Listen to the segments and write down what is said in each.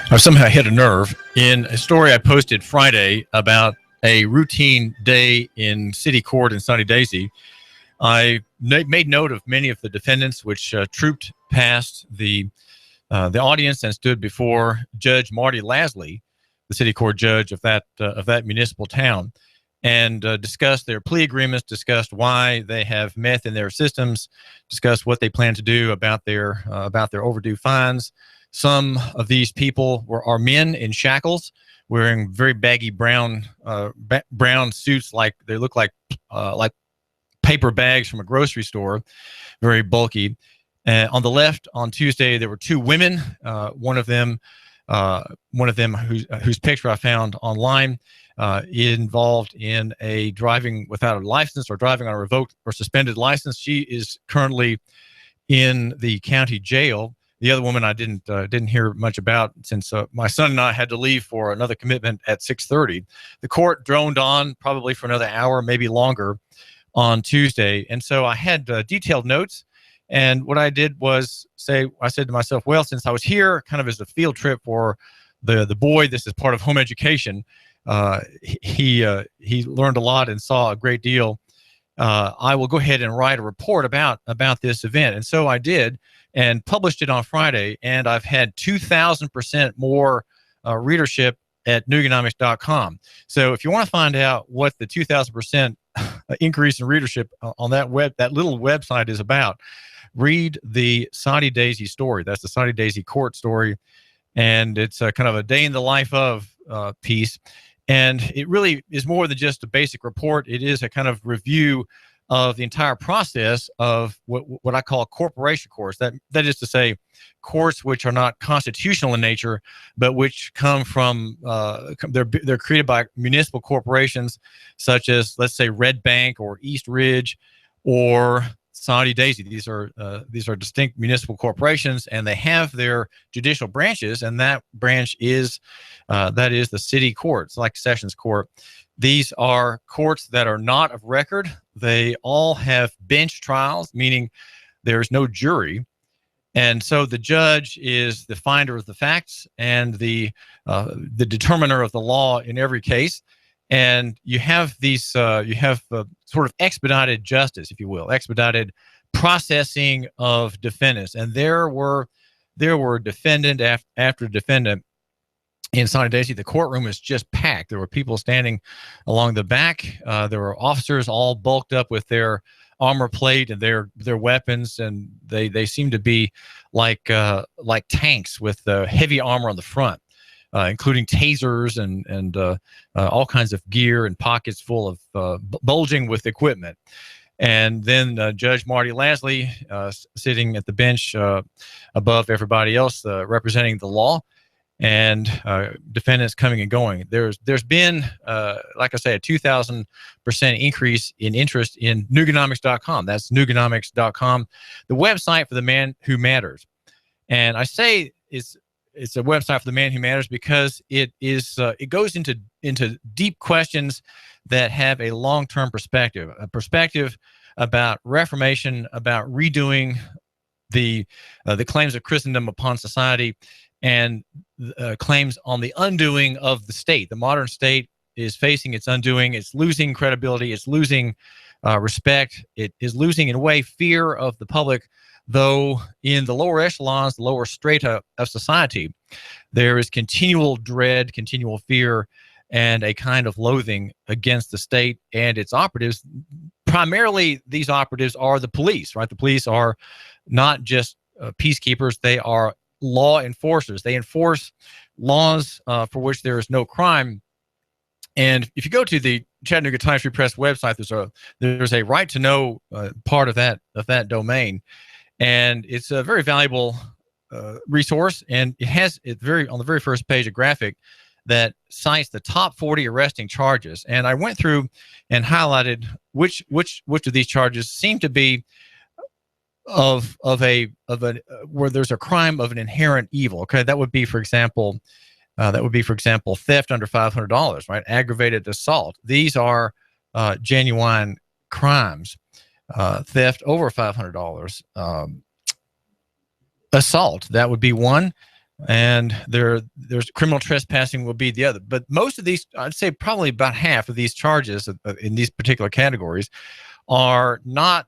I somehow hit a nerve in a story I posted Friday about a routine day in city court in Sunny Daisy. I made note of many of the defendants which trooped past the audience and stood before Judge Marty Lasley, the city court judge of that municipal town, and discussed their plea agreements, discussed why they have meth in their systems, discussed what they plan to do about their overdue fines. Some of these people are men in shackles, wearing very baggy brown suits, like they look like paper bags from a grocery store, very bulky. On the left, on Tuesday, there were two women. One of them whose picture I found online, involved in a driving without a license or driving on a revoked or suspended license. She is currently in the county jail. The other woman I didn't hear much about, since my son and I had to leave for another commitment at 6:30. The court droned on probably for another hour, maybe longer, on Tuesday, and so I had detailed notes. And what I did was I said to myself, well, since I was here kind of as a field trip for the boy, this is part of home education. He learned a lot and saw a great deal. I will go ahead and write a report about this event. And so I did, and published it on Friday. And I've had 2,000% more readership at Nooganomics.com. So if you want to find out what the 2,000% increase in readership on that little website is about, read the Sunny Daisy story. That's the Sunny Daisy court story. And it's kind of a day in the life of piece. And it really is more than just a basic report. It is a kind of review of the entire process of what I call corporation courts. That is to say, courts which are not constitutional in nature, but which come from they're created by municipal corporations, such as, let's say, Red Bank or East Ridge or Sunny Daisy. These are distinct municipal corporations, and they have their judicial branches, and that branch is the city courts, like Sessions Court. These are courts that are not of record. They all have bench trials, meaning there's no jury. And so the judge is the finder of the facts and the determiner of the law in every case. And you have sort of expedited justice, if you will, expedited processing of defendants. And there were defendant after defendant. In Sunny Daisy, the courtroom was just packed. There were people standing along the back. There were officers all bulked up with their armor plate and their weapons, and they seemed to be like tanks with heavy armor on the front, including tasers and all kinds of gear and pockets full of bulging with equipment. And then Judge Marty Lasley sitting at the bench above everybody else, representing the law. And defendants coming and going. There's been, like I say, a 2,000% increase in interest in Nooganomics.com. That's Nooganomics.com, the website for the man who matters. And I say it's a website for the man who matters because it goes into deep questions that have a long-term perspective, a perspective about reformation, about redoing the claims of Christendom upon society, and claims on the undoing of the state. The modern state is facing its undoing. It's losing credibility. It's losing respect. It is losing, in a way, fear of the public, though in the lower echelons, the lower strata of society, there is continual dread, continual fear, and a kind of loathing against the state and its operatives. Primarily, these operatives are the police, right? The police are not just peacekeepers. They are law enforcers. They enforce laws for which there is no crime. And if you go to the Chattanooga Times Free Press website, there's a right to know part of that domain, and it's a very valuable resource. And it has on the very first page a graphic that cites the top 40 arresting charges. And I went through and highlighted which of these charges seem to be where there's a crime of an inherent evil. Okay, that would be, for example, theft under $500, right? Aggravated assault. These are genuine crimes. Theft over $500. Assault, that would be one. and there's criminal trespassing will be the other. But most of these, I'd say probably about half of these charges in these particular categories are not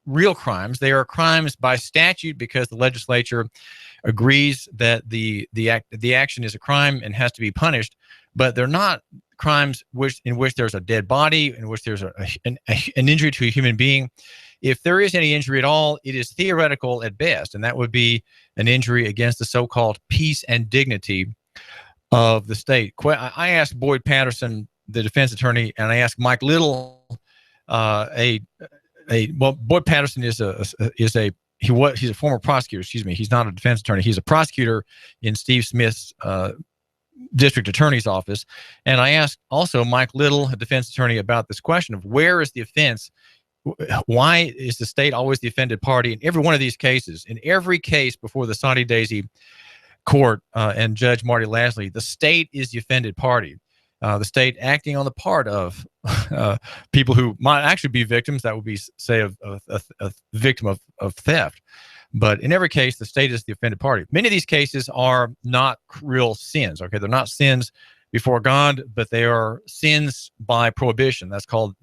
real crimes. They are crimes by statute because the legislature agrees that the action is a crime and has to be punished. But they're not crimes in which there's a dead body, in which there's an injury to a human being. If there is any injury at all, it is theoretical at best, and that would be an injury against the so-called peace and dignity of the state. I asked Boyd Patterson, the defense attorney, and I asked Mike Little, well, Boyd Patterson he's a former prosecutor. Excuse me, he's not a defense attorney. He's a prosecutor in Steve Smith's district attorney's office. And I asked also Mike Little, a defense attorney, about this question of where is the offense. Why is the state always the offended party in every one of these cases? In every case before the Soddy Daisy court and Judge Marty Lasley, the state is the offended party. The state acting on the part of people who might actually be victims. That would be, say, a victim of theft. But in every case, the state is the offended party. Many of these cases are not real sins. Okay, they're not sins before God, but they are sins by prohibition. That's called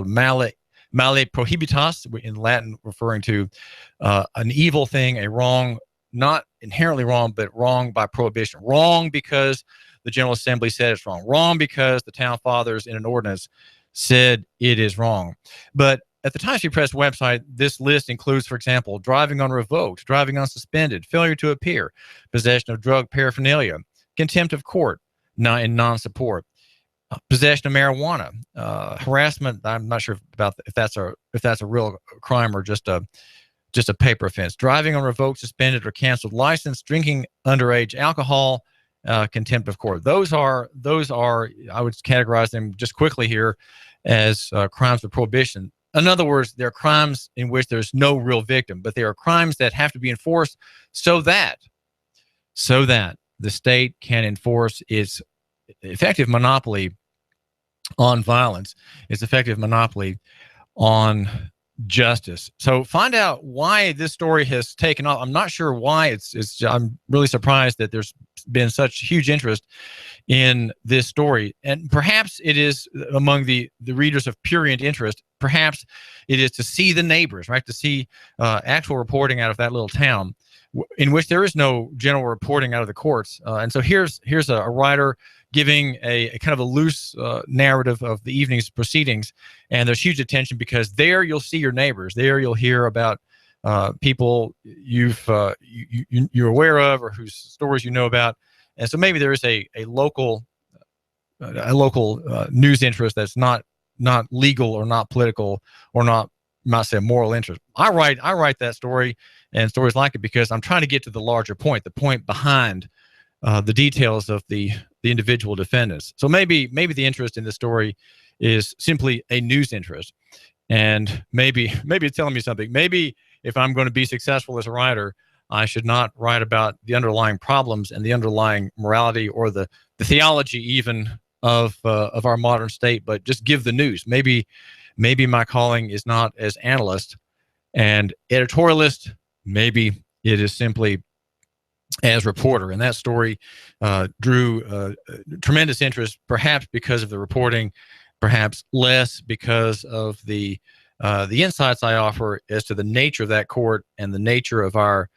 male prohibitas in Latin, referring to an evil thing, a wrong, not inherently wrong, but wrong by prohibition. Wrong because the General Assembly said it's wrong. Wrong because the town fathers in an ordinance said it is wrong. But at the Times Free Press website, this list includes, for example, driving on revoked, driving on suspended, failure to appear, possession of drug paraphernalia, contempt of court, and non-support, possession of marijuana, harassment. I'm not sure about if that's a real crime or just a paper offense. Driving on revoked, suspended, or canceled license, drinking underage alcohol, contempt of court. Those are I would categorize them just quickly here as crimes of prohibition. In other words, they're crimes in which there's no real victim, but they are crimes that have to be enforced so that the state can enforce its effective monopoly on violence, its effective monopoly on justice. So find out why this story has taken off. I'm not sure why I'm really surprised that there's been such huge interest in this story. And perhaps it is among the readers of prurient interest. Perhaps it is to see the neighbors, right? To see actual reporting out of that little town in which there is no general reporting out of the courts. And so here's a writer giving a kind of a loose narrative of the evening's proceedings. And there's huge attention because there you'll see your neighbors. There you'll hear about people you're aware of or whose stories you know about. And so maybe there is a local news interest that's not legal or not political or not say a moral interest. I write that story and stories like it because I'm trying to get to the larger point, the point behind the details of the individual defendants. So maybe the interest in the story is simply a news interest, and maybe it's telling me something. Maybe if I'm going to be successful as a writer, I should not write about the underlying problems and the underlying morality or the theology even of our modern state, but just give the news. Maybe my calling is not as analyst and editorialist. Maybe it is simply as reporter. And that story drew tremendous interest, perhaps because of the reporting, perhaps less because of the insights I offer as to the nature of that court and the nature of our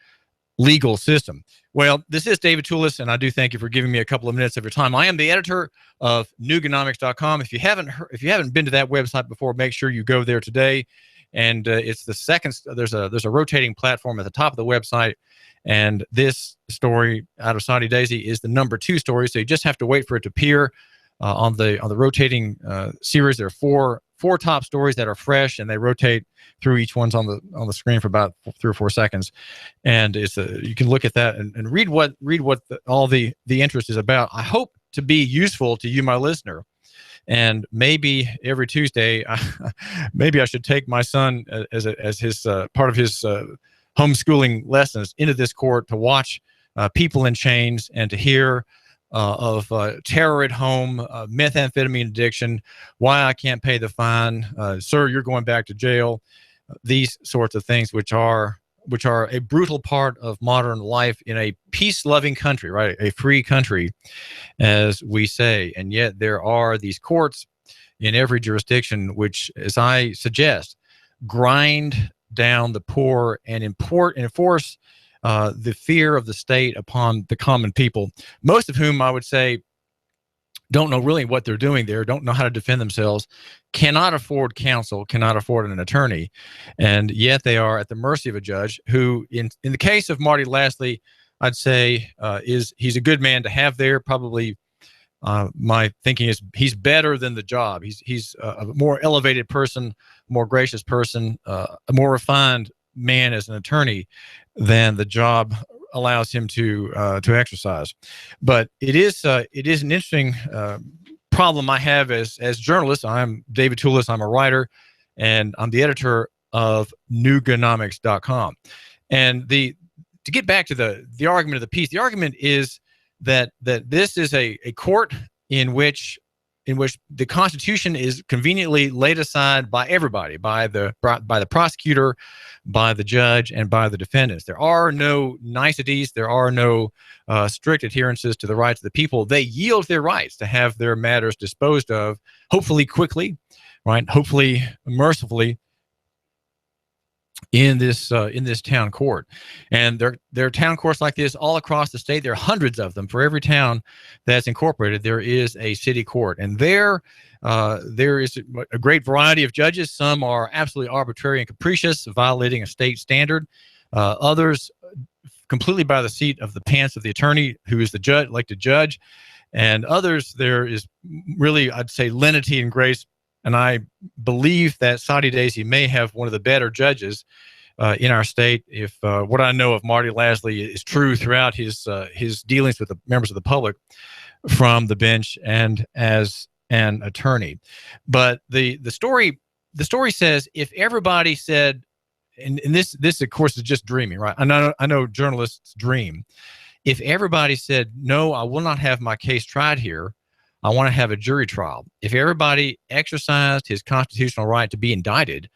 legal system. Well, this is David Tulis, and I do thank you for giving me a couple of minutes of your time. I am the editor of Nooganomics.com. If you haven't been to that website before, make sure you go there today. And it's the second. There's a rotating platform at the top of the website, and this story out of Soddy Daisy is the number 2 story. So you just have to wait for it to appear on the rotating series. There are four top stories that are fresh, and they rotate through. Each one's on the screen for about 3 or 4 seconds, and you can look at that and read what all the interest is about. I hope to be useful to you, my listener. And maybe every Tuesday, maybe I should take my son as his part of his homeschooling lessons into this court to watch people in chains and to hear of terror at home, methamphetamine addiction, why I can't pay the fine, sir, you're going back to jail. These sorts of things, which are which are a brutal part of modern life in a peace-loving country, right? A free country, as we say. And yet there are these courts in every jurisdiction, which, as I suggest, grind down the poor and enforce the fear of the state upon the common people, most of whom I would say don't know really what they're doing there, don't know how to defend themselves, cannot afford counsel, cannot afford an attorney, and yet they are at the mercy of a judge who, in the case of Marty Lashley, I'd say he's a good man to have there. Probably my thinking is he's better than the job. He's a more elevated person, more gracious person, a more refined man as an attorney than the job allows him to exercise. But it is an interesting problem I have as journalist. I'm David Tulis. I'm a writer, and I'm the editor of Nooganomics.com. And to get back to the argument of the piece, the argument is that this is a court in which the Constitution is conveniently laid aside by everybody, by the prosecutor, by the judge, and by the defendants. There are no niceties. There are no strict adherences to the rights of the people. They yield their rights to have their matters disposed of, hopefully quickly, right? Hopefully mercifully, in this town court. And there are town courts like this all across the state. There are hundreds of them. For every town that's incorporated, there is a city court. And there is a great variety of judges. Some are absolutely arbitrary and capricious, violating a state standard. Others completely by the seat of the pants of the attorney, who is the judge, elected judge. And others, there is really, I'd say, lenity and grace. And I believe that Sadi Daisy may have one of the better judges in our state. If what I know of Marty Lashley is true throughout his dealings with the members of the public from the bench and as an attorney. But the story says, if everybody said, and this of course is just dreaming, right? I know journalists dream. If everybody said, no, I will not have my case tried here, I want to have a jury trial. If everybody exercised his constitutional right to be indicted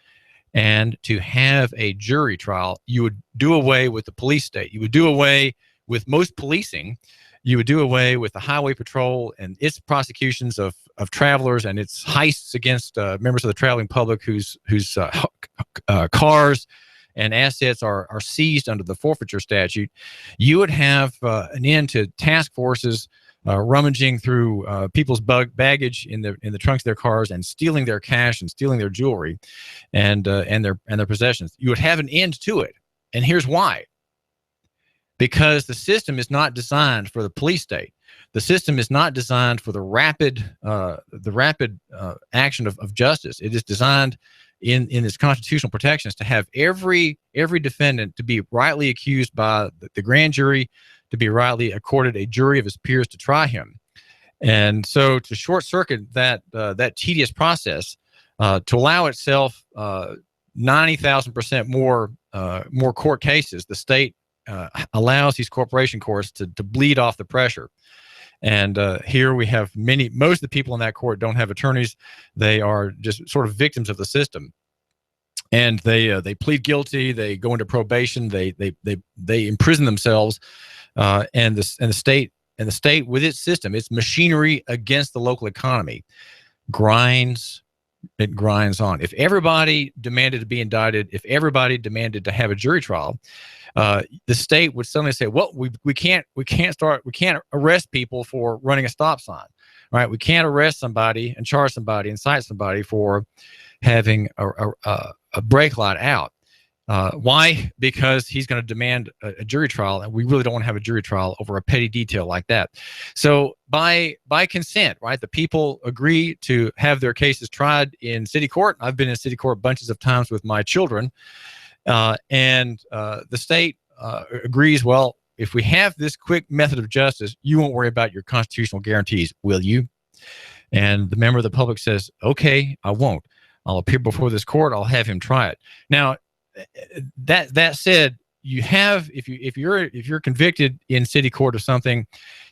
and to have a jury trial, you would do away with the police state. You would do away with most policing. You would do away with the highway patrol and its prosecutions of travelers and its heists against members of the traveling public whose cars and assets are seized under the forfeiture statute. You would have an end to task forces rummaging through people's baggage in the trunks of their cars and stealing their cash and stealing their jewelry and their possessions. You would have an end to it, and here's why: because the system is not designed for the police state. The system is not designed for the rapid action of justice. It is designed in its constitutional protections to have every defendant to be rightly accused by the grand jury, to be rightly accorded a jury of his peers to try him. And so to short circuit that tedious process, to allow itself 90,000% more court cases, the state allows these corporation courts to bleed off the pressure. And here we have most of the people in that court don't have attorneys. They are just sort of victims of the system. And they plead guilty, they go into probation, they imprison themselves. And the state with its system, its machinery against the local economy, grinds on. If everybody demanded to be indicted, if everybody demanded to have a jury trial, the state would suddenly say, well, we can't arrest people for running a stop sign, right? We can't arrest somebody and charge somebody and cite somebody for having a brake light out. Why? Because he's going to demand a jury trial, and we really don't want to have a jury trial over a petty detail like that. So by consent, right, the people agree to have their cases tried in city court. I've been in city court bunches of times with my children, and the state agrees, well, if we have this quick method of justice, you won't worry about your constitutional guarantees, will you? And the member of the public says, okay, I won't. I'll appear before this court. I'll have him try it. Now, that said, you have, if you're convicted in city court of something,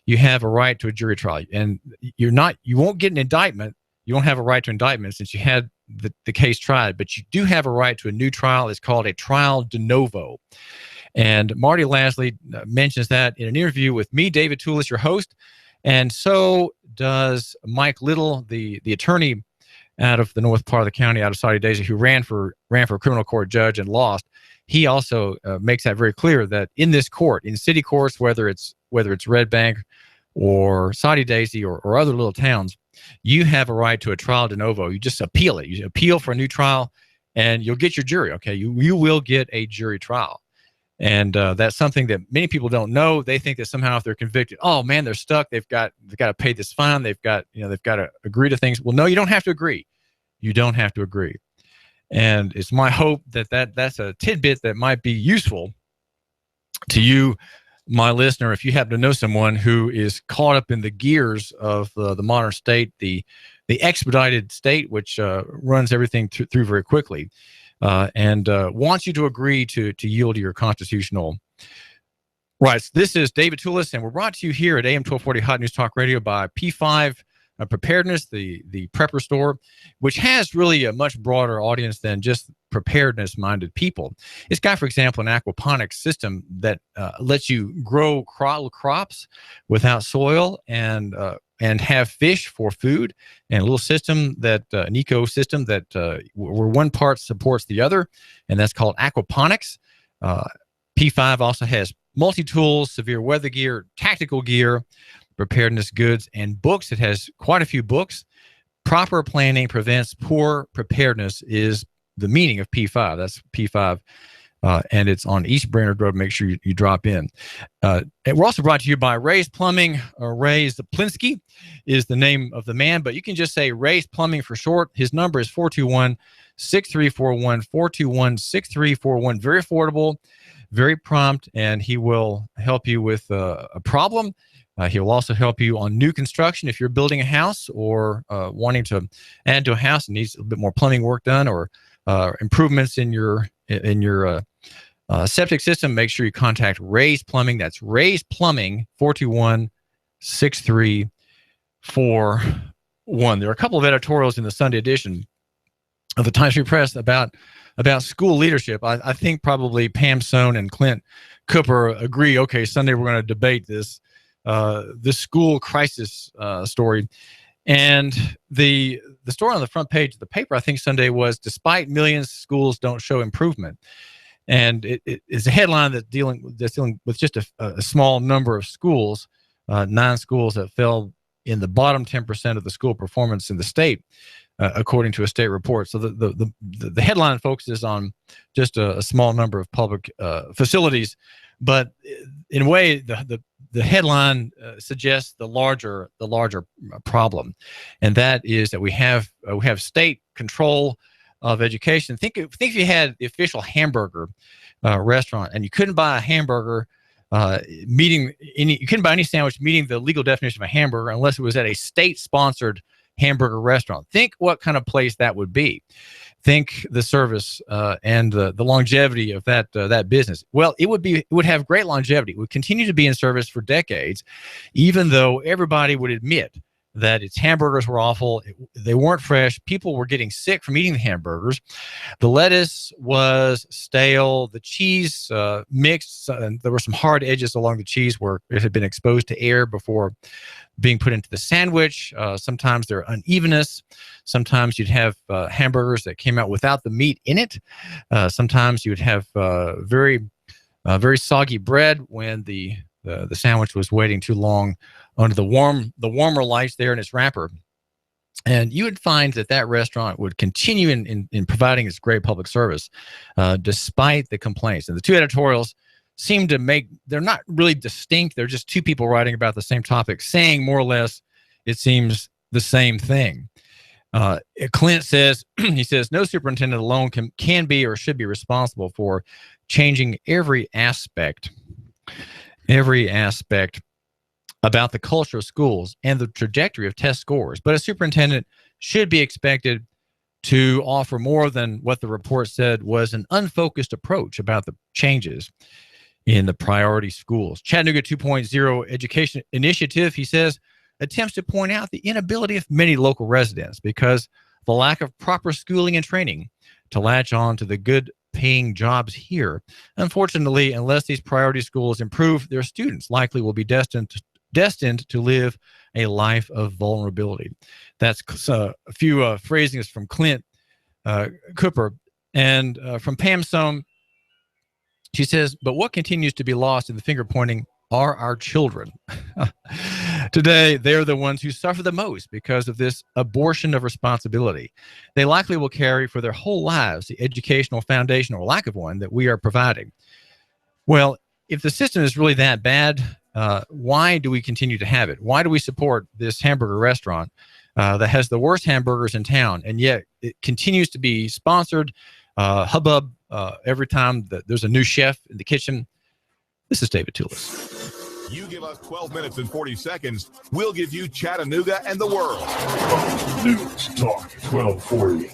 you have a right to a jury trial, and you won't get an indictment You don't have a right to indictment since you had the case tried, but you do have a right to a new trial. It's called a trial de novo. And Marty Lasley mentions that in an interview with me, David Tulis, your host. And so does Mike Little, the attorney out of the north part of the county, out of Saudi Daisy, who ran for a criminal court judge and lost. He also makes that very clear that in this court, in city courts, whether it's Red Bank or Saudi Daisy or other little towns, you have a right to a trial de novo. You just appeal it. You appeal for a new trial, and you'll get your jury. Okay, you will get a jury trial. And that's something that many people don't know. They think that somehow if they're convicted, oh man, they're stuck. They've got to pay this fine. They've got to agree to things. Well, no, you don't have to agree. You don't have to agree. And it's my hope that that's a tidbit that might be useful to you, my listener, if you happen to know someone who is caught up in the gears of the modern state, the expedited state, which runs everything through very quickly. And wants you to agree to yield to your constitutional rights. This is David Tulis, and we're brought to you here at AM 1240 Hot News Talk Radio by P5 Preparedness, the prepper store, which has really a much broader audience than just preparedness-minded people. It's got, for example, an aquaponics system that lets you grow crops without soil and have fish for food, and a little system that an ecosystem that where one part supports the other, and that's called aquaponics. P5 also has multi-tools, severe weather gear, tactical gear, preparedness goods, and books. It has quite a few books. Proper planning prevents poor preparedness is the meaning of P5. That's P5. And it's on East Brainerd Road. Make sure you drop in. And we're also brought to you by Ray's Plumbing. Ray Zaplinski is the name of the man, but you can just say Ray's Plumbing for short. His number is 421-6341, 421-6341. Very affordable, very prompt, and he will help you with a problem. He will also help you on new construction if you're building a house or wanting to add to a house and needs a bit more plumbing work done, or improvements in your septic system. Make sure you contact Ray's Plumbing. That's Ray's Plumbing, 421-6341. There are a couple of editorials in the Sunday edition of the Times Free Press about school leadership. I think probably Pam Sohn and Clint Cooper agree. Okay, Sunday we're going to debate this school crisis story. And the story on the front page of the paper, I think Sunday, was despite millions, schools don't show improvement. And it's a headline that's dealing with just a small number of schools, 9 schools that fell in the bottom 10% of the school performance in the state, according to a state report. So the headline focuses on just a small number of public facilities, but in a way, the headline suggests the larger problem, and that is that we have state control of education. Think if you had the official hamburger restaurant, and you couldn't buy a hamburger you couldn't buy any sandwich meeting the legal definition of a hamburger unless it was at a state-sponsored hamburger restaurant. Think what kind of place that would be. Think the service and the longevity of that business. Well, it would have great longevity. It would continue to be in service for decades, even though everybody would admit that its hamburgers were awful. They weren't fresh. People were getting sick from eating the hamburgers. The lettuce was stale. The cheese mixed. And there were some hard edges along the cheese where it had been exposed to air before being put into the sandwich. Sometimes there are unevenness. Sometimes you'd have hamburgers that came out without the meat in it. Sometimes you would have very soggy bread when the sandwich was waiting too long under the warmer lights there in its wrapper. And you would find that restaurant would continue in providing its great public service despite the complaints. And the two editorials seem to they're not really distinct. They're just two people writing about the same topic, saying more or less, it seems, the same thing. Clint says, he says, no superintendent alone can be or should be responsible for changing every aspect about the culture of schools and the trajectory of test scores. But a superintendent should be expected to offer more than what the report said was an unfocused approach about the changes in the priority schools. Chattanooga 2.0 education initiative, he says, attempts to point out the inability of many local residents because the lack of proper schooling and training to latch on to the good paying jobs here. Unfortunately, unless these priority schools improve, their students likely will be destined to live a life of vulnerability. That's a few phrasings from Clint Cooper. And from Pam Soam, she says, but what continues to be lost in the finger pointing are our children. Today, they're the ones who suffer the most because of this abortion of responsibility. They likely will carry for their whole lives the educational foundation or lack of one that we are providing. Well, if the system is really that bad, why do we continue to have it? Why do we support this hamburger restaurant that has the worst hamburgers in town, and yet it continues to be sponsored hubbub every time that there's a new chef in the kitchen? This is David Tulis. You give us 12 minutes and 40 seconds, we'll give you Chattanooga and the world. News Talk 1240.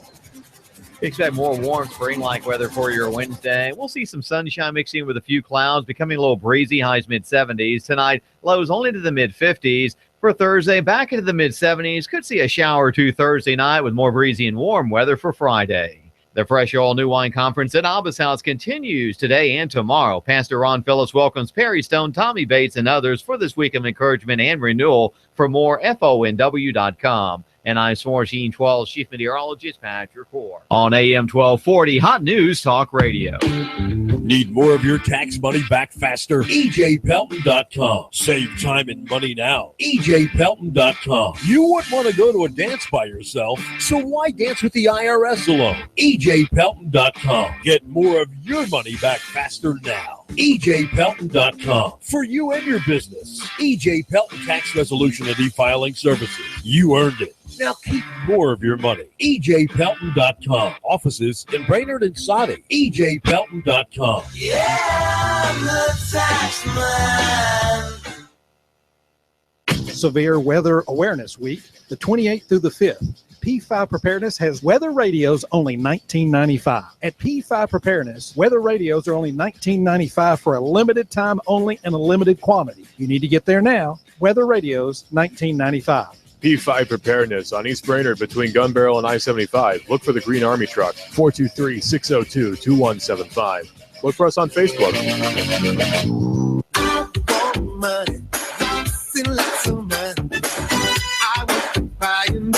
Expect more warm spring-like weather for your Wednesday. We'll see some sunshine mixing with a few clouds, becoming a little breezy, highs mid-70s. Tonight, lows only to the mid-50s. For Thursday, back into the mid-70s. Could see a shower or two Thursday night with more breezy and warm weather for Friday. The Fresh Oil New Wine Conference at Abba's House continues today and tomorrow. Pastor Ron Phillips welcomes Perry Stone, Tommy Bates, and others for this week of encouragement and renewal. For more, FONW.com. And I'm Swarsh 12 Chief Meteorologist Patrick Core. On AM 1240, Hot News Talk Radio. Need more of your tax money back faster? EJPelton.com. Save time and money now. EJPelton.com. You wouldn't want to go to a dance by yourself, so why dance with the IRS alone? EJPelton.com. Get more of your money back faster now. EJPelton.com. For you and your business. EJ Pelton Tax Resolution and E-Filing Services. You earned it. Now keep more of your money. EJPelton.com. Offices in Brainerd and Saudi. EJPelton.com. Yeah, I'm the tax man. Severe Weather Awareness Week, the 28th through the 5th. P5 Preparedness has weather radios only $19.95. At P5 Preparedness, weather radios are only $19.95 for a limited time only and a limited quantity. You need to get there now. Weather radios, $19.95. P5 Preparedness on East Brainerd between Gun Barrel and I-75. Look for the Green Army truck, 423-602-2175. Look for us on Facebook. I want money, lots of money. I want to buy and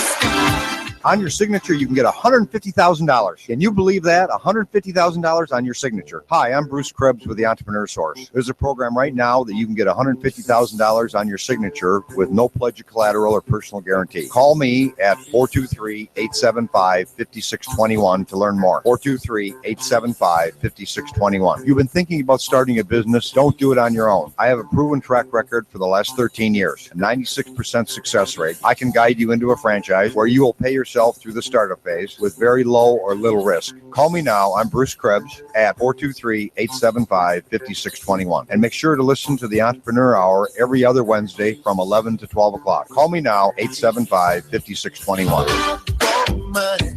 On your signature, you can get $150,000. Can you believe that? $150,000 on your signature. Hi, I'm Bruce Krebs with the Entrepreneur Source. There's a program right now that you can get $150,000 on your signature with no pledge of collateral or personal guarantee. Call me at 423-875-5621 to learn more. 423-875-5621. You've been thinking about starting a business? Don't do it on your own. I have a proven track record for the last 13 years, a 96% success rate. I can guide you into a franchise where you will pay yourself through the startup phase with very low or little risk. Call me now. I'm Bruce Krebs at 423-875-5621. And make sure to listen to the Entrepreneur Hour every other Wednesday from 11 to 12 o'clock. Call me now, 875-5621. money,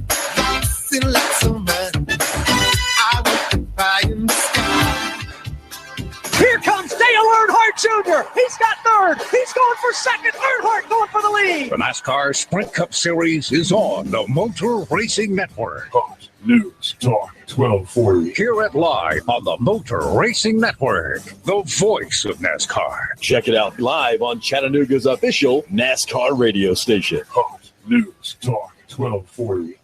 lots of money. I want to buy and Here comes Dale Earnhardt Jr. He's got third. He's going for second. Earnhardt going for the lead. The NASCAR Sprint Cup Series is on the Motor Racing Network. Hot News Talk 1240. Hear it live on the Motor Racing Network, the voice of NASCAR. Check it out live on Chattanooga's official NASCAR radio station. Hot News Talk 1240.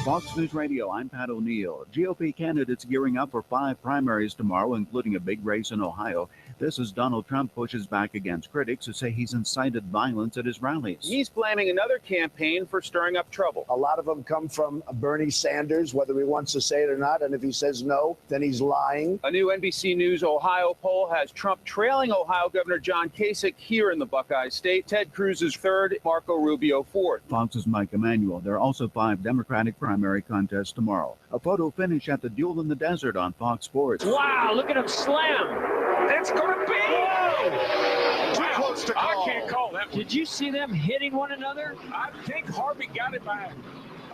Fox News Radio, I'm Pat O'Neill. GOP candidates gearing up for 5 primaries tomorrow, including a big race in Ohio. This as Donald Trump pushes back against critics who say he's incited violence at his rallies. He's planning another campaign for stirring up trouble. A lot of them come from Bernie Sanders, whether he wants to say it or not. And if he says no, then he's lying. A new NBC News Ohio poll has Trump trailing Ohio Governor John Kasich here in the Buckeye State. Ted Cruz is third, Marco Rubio fourth. Fox's Mike Emanuel. There are also 5 Democratic primary contests tomorrow. A photo finish at the Duel in the Desert on Fox Sports. Wow, look at him slam. It's going to be. Whoa. Too close to call. I can't call that. Did you see them hitting one another? I think Harvick got it by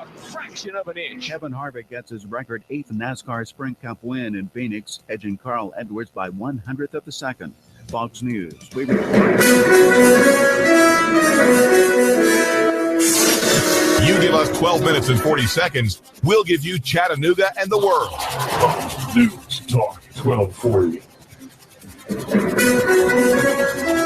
a fraction of an inch. Kevin Harvick gets his record 8th NASCAR Sprint Cup win in Phoenix, edging Carl Edwards by 1/100th of a second. Fox News. We You give us 12 minutes and 40 seconds, we'll give you Chattanooga and the world. News Talk 1240.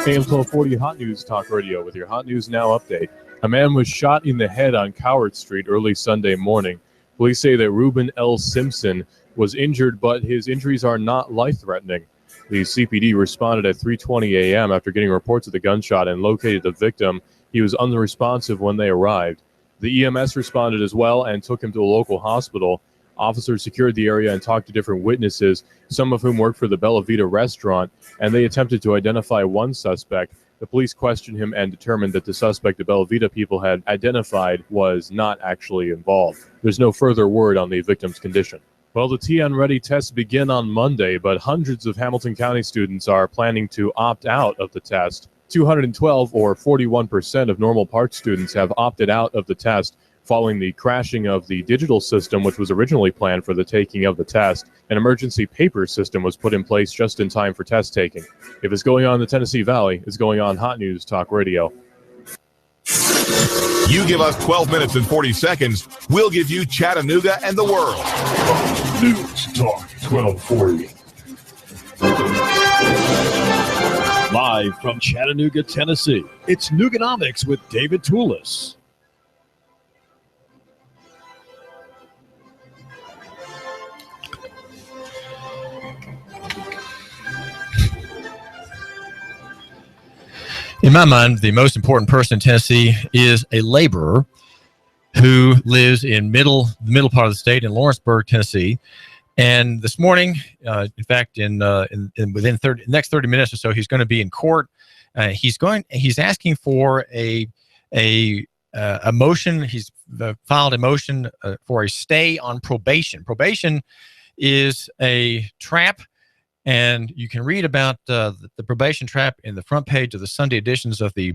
AM 1240 Hot News Talk Radio with your Hot News Now update. A man was shot in the head on Cowherd Street early Sunday morning. Police say that Reuben L. Simpson was injured, but his injuries are not life-threatening. The CPD responded at 3:20 a.m. after getting reports of the gunshot and located the victim. He was unresponsive when they arrived. The EMS responded as well and took him to a local hospital. Officers secured the area and talked to different witnesses, some of whom worked for the Bella Vita restaurant, and they attempted to identify one suspect. The police questioned him and determined that the suspect the Bella Vita people had identified was not actually involved. There's no further word on the victim's condition. Well, the TN Ready tests begin on Monday, but hundreds of Hamilton County students are planning to opt out of the test. 212, or 41% of Normal Park students, have opted out of the test following the crashing of the digital system, which was originally planned for the taking of the test. An emergency paper system was put in place just in time for test taking. If it's going on in the Tennessee Valley, it's going on Hot News Talk Radio. You give us 12 minutes and 40 seconds, we'll give you Chattanooga and the world. News Talk 1240. Live from Chattanooga, Tennessee, it's Nooganomics with David Tulis. In my mind, the most important person in Tennessee is a laborer who lives in the middle part of the state in Lawrenceburg, Tennessee. And this morning, in fact, within the next 30 minutes or so, he's going to be in court. He's asking for a motion. He's filed a motion for a stay on probation. Probation is a trap. And you can read about the probation trap in the front page of the Sunday editions of the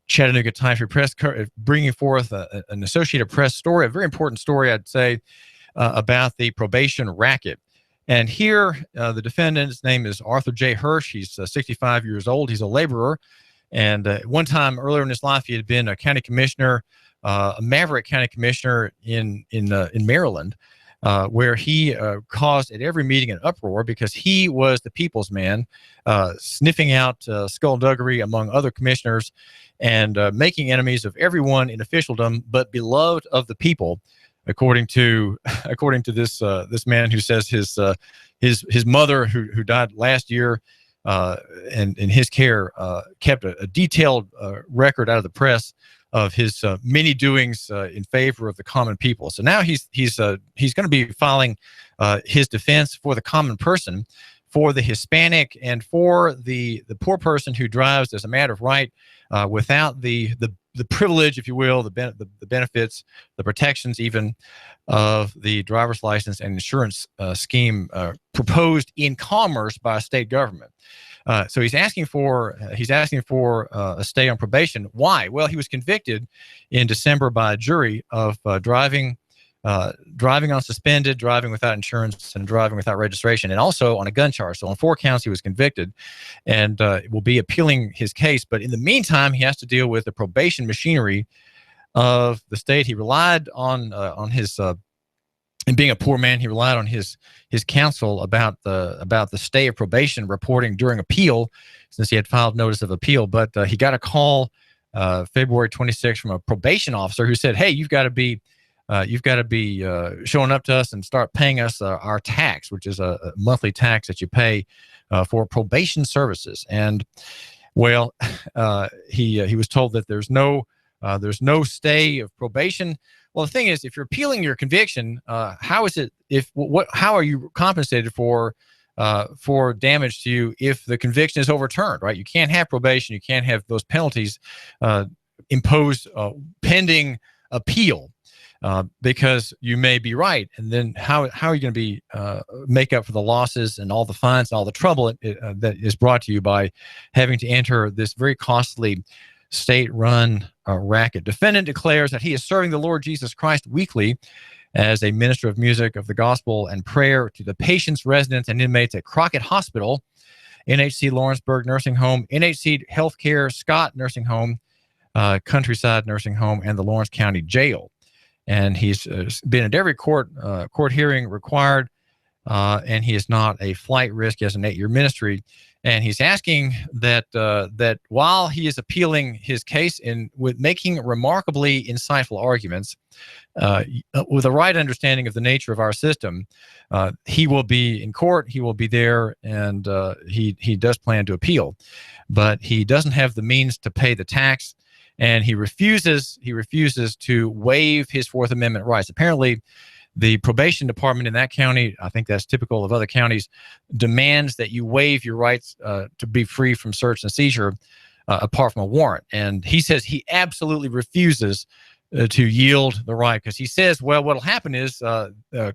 Chattanooga Times-Free Press, bringing forth an Associated Press story, a very important story, I'd say, about the probation racket. And here, the defendant's name is Arthur J. Hirsch. He's 65 years old. He's a laborer. And one time earlier in his life, he had been a county commissioner, a Maverick County commissioner in Maryland. Where he caused at every meeting an uproar because he was the people's man, sniffing out skullduggery among other commissioners and making enemies of everyone in officialdom, but beloved of the people, according to this man who says his mother who died last year and in his care kept a detailed record out of the press of his many doings in favor of the common people. So now he's going to be filing his defense for the common person, for the Hispanic, and for the poor person who drives as a matter of right without the privilege, if you will, the benefits, the protections even of the driver's license and insurance scheme proposed in commerce by a state government. So he's asking for a stay on probation. Why? Well, he was convicted in December by a jury of driving on suspended, driving without insurance, and driving without registration, and also on a gun charge. So on 4 counts, he was convicted, and will be appealing his case. But in the meantime, he has to deal with the probation machinery of the state. He relied on his and being a poor man, he relied on his counsel about the stay of probation reporting during appeal, since he had filed notice of appeal. But he got a call February 26th from a probation officer who said, "Hey, you've got to be showing up to us and start paying us our tax, which is a monthly tax that you pay for probation services." And well, he was told that there's no stay of probation. Well, the thing is, if you're appealing your conviction, how are you compensated for damage to you if the conviction is overturned, right? You can't have probation. You can't have those penalties imposed pending appeal because you may be right. And then how are you going to be make up for the losses and all the fines and all the trouble that is brought to you by having to enter this very costly state-run racket? Defendant declares that he is serving the Lord Jesus Christ weekly as a minister of music of the gospel and prayer to the patients, residents, and inmates at Crockett Hospital NHC Lawrenceburg Nursing Home, NHC Healthcare Scott Nursing Home, Countryside Nursing Home, and the Lawrence County Jail. And he's been at every court hearing required, and he is not a flight risk. He has an 8-year ministry. And he's asking that while he is appealing his case and with making remarkably insightful arguments, with a right understanding of the nature of our system, he will be in court. He will be there, and he does plan to appeal, but he doesn't have the means to pay the tax, and he refuses to waive his Fourth Amendment rights. Apparently, the probation department in that county, I think that's typical of other counties, demands that you waive your rights to be free from search and seizure apart from a warrant. And he says he absolutely refuses to yield the right, because he says, well, what'll happen is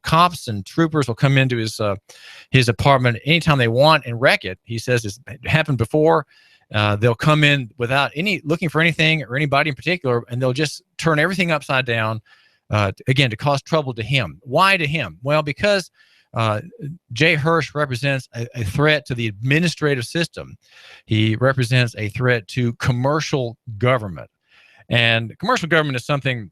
cops and troopers will come into his apartment anytime they want and wreck it. He says it's happened before. They'll come in without looking for anything or anybody in particular, and they'll just turn everything upside down, again, to cause trouble to him. Why to him? Well, because Jay Hirsch represents a threat to the administrative system. He represents a threat to commercial government. And commercial government is something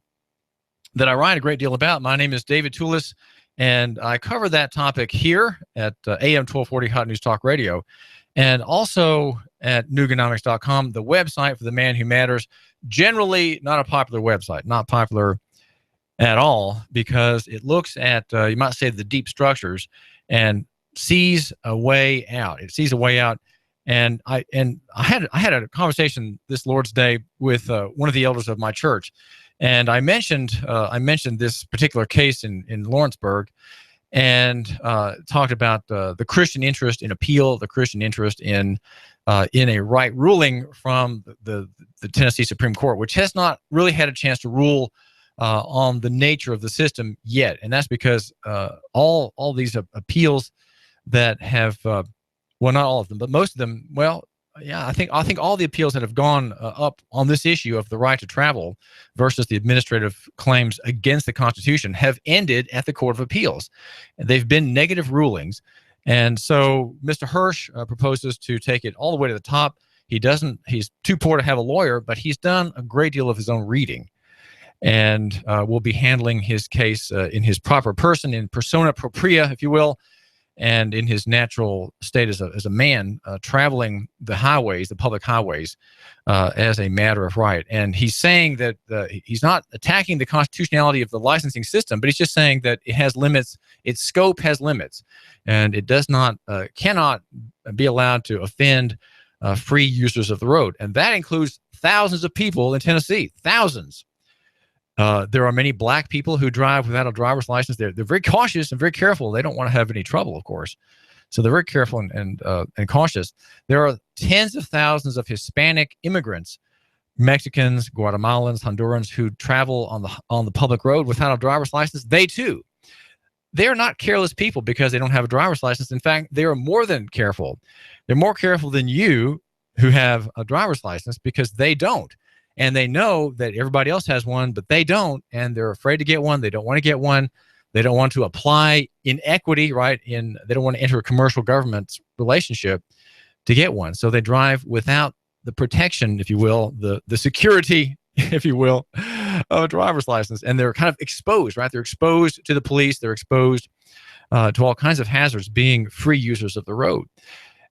that I write a great deal about. My name is David Tulis, and I cover that topic here at AM 1240 Hot News Talk Radio, and also at Nooganomics.com, the website for the man who matters. Generally not a popular website, not popular at all, because it looks at, you might say, the deep structures and sees a way out. It sees a way out. And I had a conversation this Lord's Day with one of the elders of my church, and I mentioned this particular case in Lawrenceburg, and talked about the Christian interest in appeal, the Christian interest in a right ruling from the Tennessee Supreme Court, which has not really had a chance to rule on the nature of the system yet. And that's because all these appeals that have well, not all of them, but most of them, well, yeah, I think all the appeals that have gone up on this issue of the right to travel versus the administrative claims against the Constitution have ended at the Court of Appeals. They've been negative rulings. And so Mr. Hirsch proposes to take it all the way to the top. He's too poor to have a lawyer, but he's done a great deal of his own reading, and will be handling his case in his proper person, in persona propria, if you will, and in his natural state as a man traveling the highways, the public highways, as a matter of right. And he's saying that he's not attacking the constitutionality of the licensing system, but he's just saying that it has limits, its scope has limits, and it does not, cannot be allowed to offend free users of the road. And that includes thousands of people in Tennessee, thousands. There are many black people who drive without a driver's license. They're very cautious and very careful. They don't want to have any trouble, of course. So they're very careful and cautious. There are tens of thousands of Hispanic immigrants, Mexicans, Guatemalans, Hondurans, who travel on the public road without a driver's license. They too, they're not careless people because they don't have a driver's license. In fact, they are more than careful. They're more careful than you who have a driver's license, because they don't. And they know that everybody else has one, but they don't, and they're afraid to get one. They don't want to get one. They don't want to apply in equity, right? They don't want to enter a commercial government relationship to get one. So they drive without the protection, if you will, the security, if you will, of a driver's license. And they're kind of exposed, right? They're exposed to the police. They're exposed to all kinds of hazards, being free users of the road.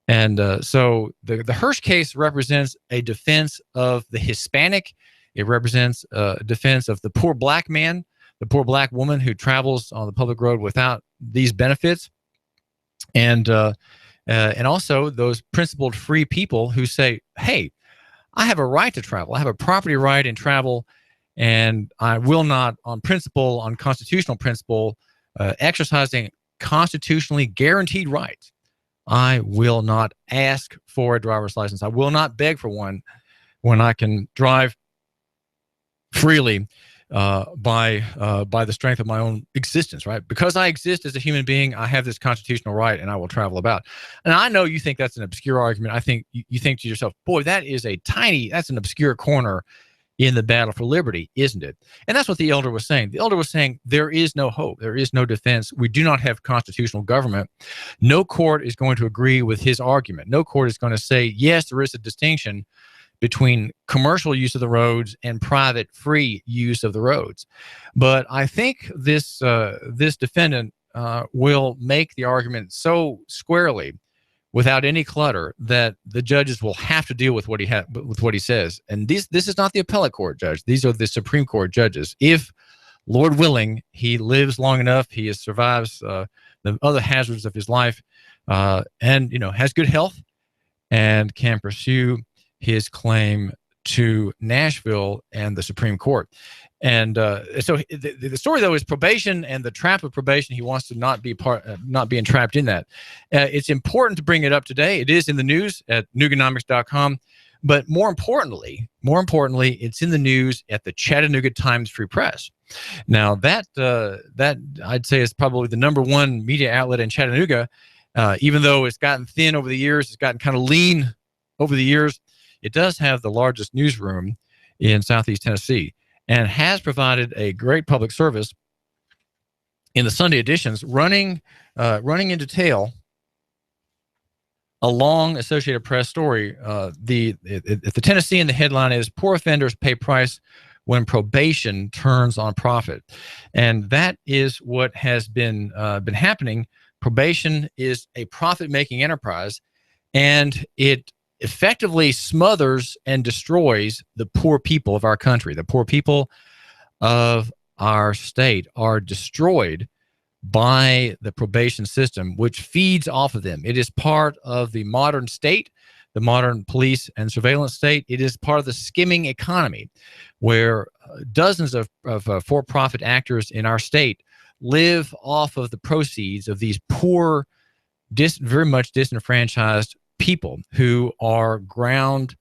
And so the Hirsch case represents a defense of the Hispanic. It represents a defense of the poor black man, the poor black woman who travels on the public road without these benefits. And also those principled free people who say, hey, I have a right to travel. I have a property right in travel, and I will not, on principle, on constitutional principle, exercising constitutionally guaranteed rights, I will not ask for a driver's license. I will not beg for one when I can drive freely by the strength of my own existence, right? Because I exist as a human being, I have this constitutional right, and I will travel about. And I know you think that's an obscure argument. I think you think to yourself, boy, that's an obscure corner in the battle for liberty, isn't it? And that's what the elder was saying. The elder was saying there is no hope. There is no defense. We do not have constitutional government. No court is going to agree with his argument. No court is going to say, yes, there is a distinction between commercial use of the roads and private free use of the roads. But I think this defendant will make the argument so squarely, without any clutter, that the judges will have to deal with what he says. And this is not the appellate court judge. These are the Supreme Court judges. If, Lord willing, he lives long enough, he survives the other hazards of his life, and has good health, and can pursue his claim to Nashville and the Supreme Court. And so the story, though, is probation and the trap of probation. He wants to not be entrapped in that. It's important to bring it up today. It is in the news at Nooganomics.com. But more importantly, it's in the news at the Chattanooga Times Free Press. Now, that I'd say is probably the #1 media outlet in Chattanooga. Even though it's gotten thin over the years, it's gotten kind of lean over the years, it does have the largest newsroom in Southeast Tennessee, and has provided a great public service in the Sunday editions, running in detail a long Associated Press story. The Tennessean, the headline is "Poor Offenders Pay Price When Probation Turns on Profit," and that is what has been happening. Probation is a profit-making enterprise, and it effectively smothers and destroys the poor people of our country. The poor people of our state are destroyed by the probation system, which feeds off of them. It is part of the modern state, the modern police and surveillance state. It is part of the skimming economy, where dozens of for-profit actors in our state live off of the proceeds of these poor, very much disenfranchised people who are ground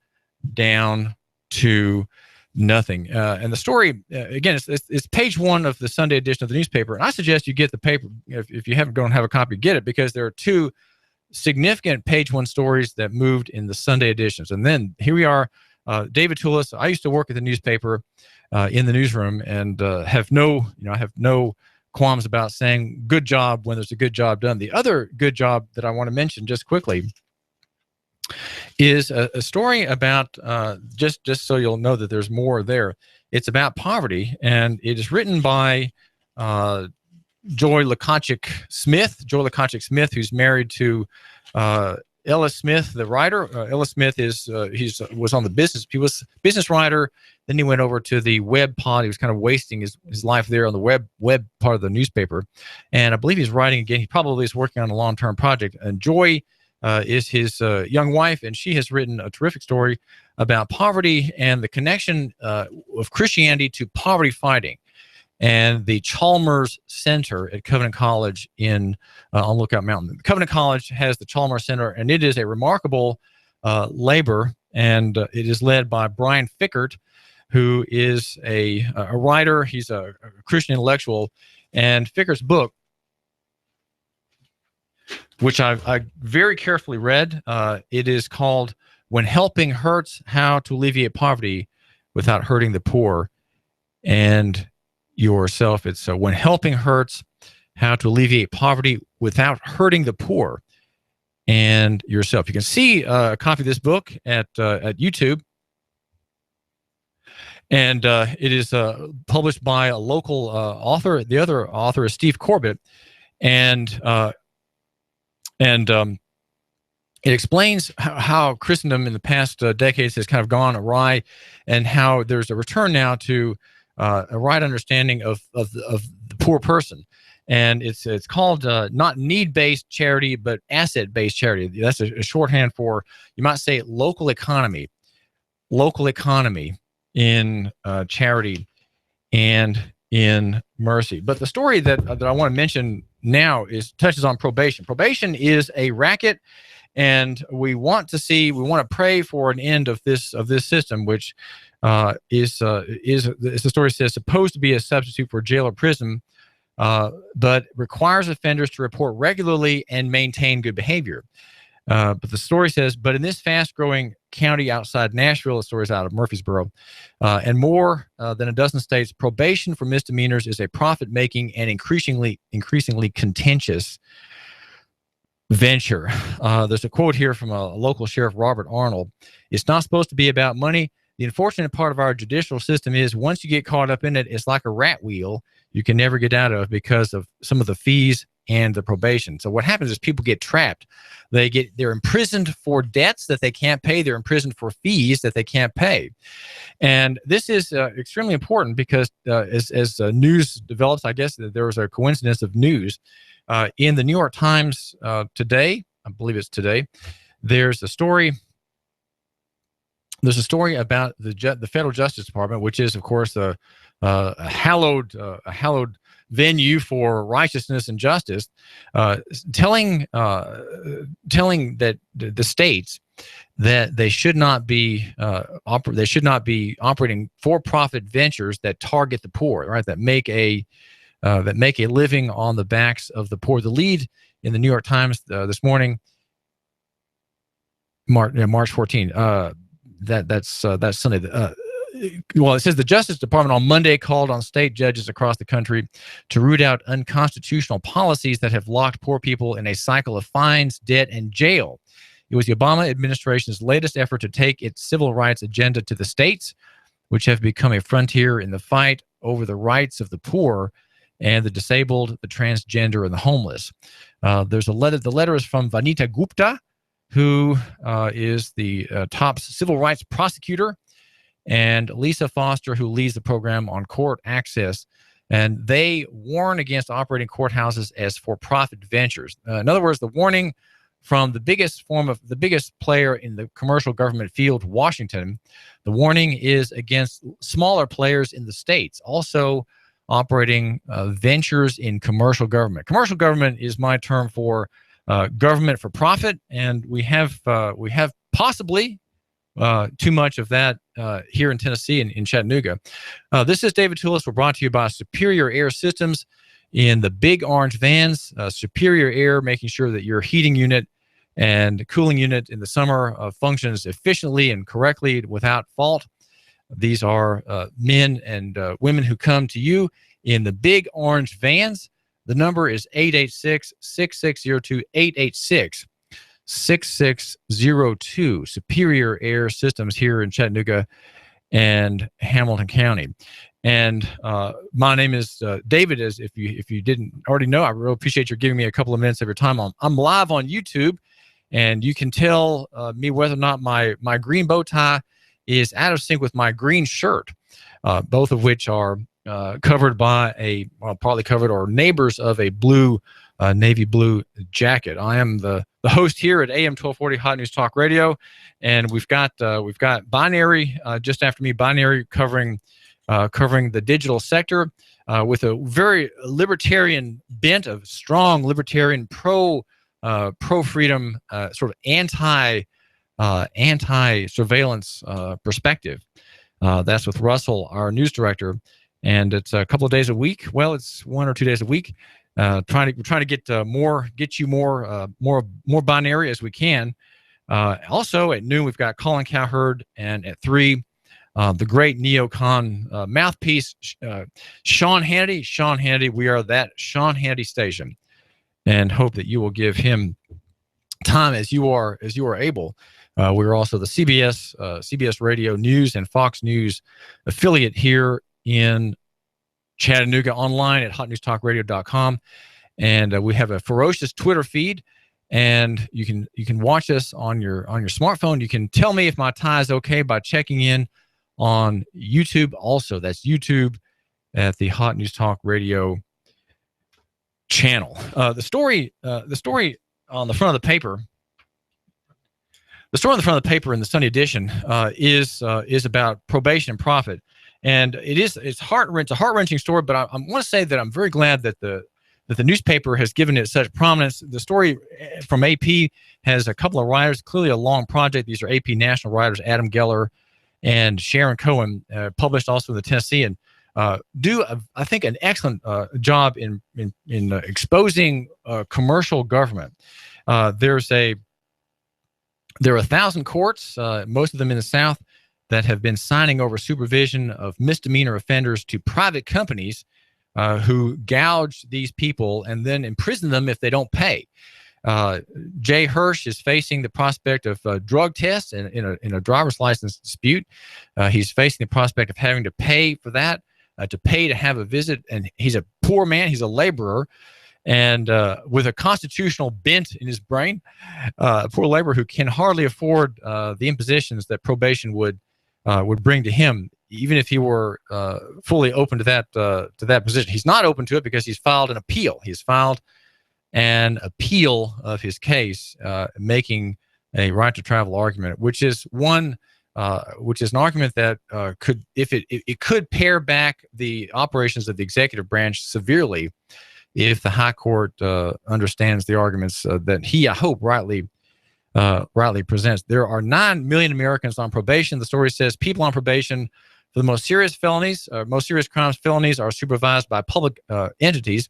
down to nothing. And the story, again, it's page 1 of the Sunday edition of the newspaper. And I suggest you get the paper. If you don't have a copy, get it, because there are 2 significant page 1 stories that moved in the Sunday editions. And then here we are, David Tulis. I used to work at the newspaper in the newsroom, and have no qualms about saying good job when there's a good job done. The other good job that I want to mention just quickly is a story about, just so you'll know that there's more there. It's about poverty, and it is written by Joy Lukachik Smith, who's married to Ellis Smith, the writer. Ellis Smith was on the business. He was business writer. Then he went over to the web pod. He was kind of wasting his life there on the web part of the newspaper. And I believe he's writing again. He probably is working on a long-term project. And Joy is his young wife, and she has written a terrific story about poverty and the connection of Christianity to poverty fighting. And the Chalmers Center at Covenant College on Lookout Mountain. Covenant College has the Chalmers Center, and it is a remarkable labor, and it is led by Brian Fickert, who is a writer. He's a Christian intellectual, and Fickert's book, which I very carefully read, it is called "When Helping Hurts, How to Alleviate Poverty Without Hurting the Poor and Yourself." It's "When Helping Hurts, How to Alleviate Poverty Without Hurting the Poor and Yourself." You can see a copy of this book at YouTube. And it is published by a local author. The other author is Steve Corbett. And it explains how Christendom in the past decades has kind of gone awry, and how there's a return now to a right understanding of the poor person. And it's called not need-based charity, but asset-based charity. That's a shorthand for, you might say, local economy in charity and in mercy. But the story that I want to mention now touches on probation. Probation is a racket, and we want to pray for an end of this system, which is as the story says, supposed to be a substitute for jail or prison, but requires offenders to report regularly and maintain good behavior. But the story says, but in this fast-growing county outside Nashville, the story is out of Murfreesboro, and more than a dozen states, probation for misdemeanors is a profit-making and increasingly contentious venture. There's a quote here from a local sheriff, Robert Arnold. It's not supposed to be about money. The unfortunate part of our judicial system is once you get caught up in it, it's like a rat wheel you can never get out of because of some of the fees and the probation. So what happens is people get trapped. They're imprisoned for debts that they can't pay. They're imprisoned for fees that they can't pay. And this is extremely important because as news develops, I guess there was a coincidence of news. In the New York Times today, I believe it's today, there's a story about the Federal Justice Department, which is, of course, a hallowed venue for righteousness and justice, telling that the states that they should not be operating for-profit ventures that target the poor, right? That make a living on the backs of the poor. The lead in the New York Times this morning, March 14. That's Sunday. Well, it says the Justice Department on Monday called on state judges across the country to root out unconstitutional policies that have locked poor people in a cycle of fines, debt, and jail. It was the Obama administration's latest effort to take its civil rights agenda to the states, which have become a frontier in the fight over the rights of the poor and the disabled, the transgender, and the homeless. There's a letter. The letter is from Vanita Gupta, who is the top civil rights prosecutor, and Lisa Foster, who leads the program on court access. And they warn against operating courthouses as for-profit ventures. In other words, the warning from the biggest player in the commercial government field, Washington, the warning is against smaller players in the states, also operating ventures in commercial government. Commercial government is my term for government for profit, and we have possibly too much of that here in Tennessee and in Chattanooga. This is David Tulis. We're brought to you by Superior Air Systems in the big orange vans. Superior Air, making sure that your heating unit and cooling unit in the summer functions efficiently and correctly without fault. These are men and women who come to you in the big orange vans. The number is 886-6602, 886-6602. Superior Air Systems here in Chattanooga and Hamilton County. And my name is David. As if you didn't already know, I really appreciate you giving me a couple of minutes of your time. I'm live on YouTube, and you can tell me whether or not my green bow tie is out of sync with my green shirt, both of which are covered by partly covered or neighbors of a blue, navy blue jacket. I am the host here at AM 1240 Hot News Talk Radio, and we've got Binary just after me. Binary covering the digital sector with a very libertarian bent, of strong libertarian pro freedom sort of anti surveillance perspective. That's with Russell, our news director, and it's a couple of days a week. Well, it's 1 or 2 days a week. We're trying to get you more binary as we can. Also at noon we've got Colin Cowherd, and at 3 the great neocon mouthpiece Sean Hannity. Sean Hannity, we are that Sean Hannity station, and hope that you will give him time as you are able. We're also the CBS Radio News and Fox News affiliate here in Chattanooga, online at hotnewstalkradio.com, and we have a ferocious Twitter feed, and you can watch us on your smartphone. You can tell me if my tie is okay by checking in on YouTube. Also, that's YouTube at the Hot News Talk Radio channel. The story on the front of the paper. The story on the front of the paper in the Sunday edition is about probation and profit, and it's a heart-wrenching story. But I want to say that I'm very glad that the newspaper has given it such prominence. The story from AP has a couple of writers, clearly a long project. These are AP national writers, Adam Geller and Sharon Cohen, published also in the Tennessean. Do I think an excellent job in exposing commercial government. There's a There are 1,000 courts, most of them in the South, that have been signing over supervision of misdemeanor offenders to private companies who gouge these people and then imprison them if they don't pay. Jay Hirsch is facing the prospect of drug tests in a driver's license dispute. He's facing the prospect of having to pay for that, to pay to have a visit. And he's a poor man. He's a laborer. And with a constitutional bent in his brain, a poor laborer who can hardly afford the impositions that probation would bring to him, even if he were fully open to that position. He's not open to it because he's filed an appeal. He's filed an appeal of his case, making a right to travel argument, which is an argument that could, if it could pare back the operations of the executive branch severely, if the high court understands the arguments that he, I hope, rightly presents. There are 9 million Americans on probation. The story says people on probation for the most serious felonies, most serious crimes, felonies are supervised by public entities,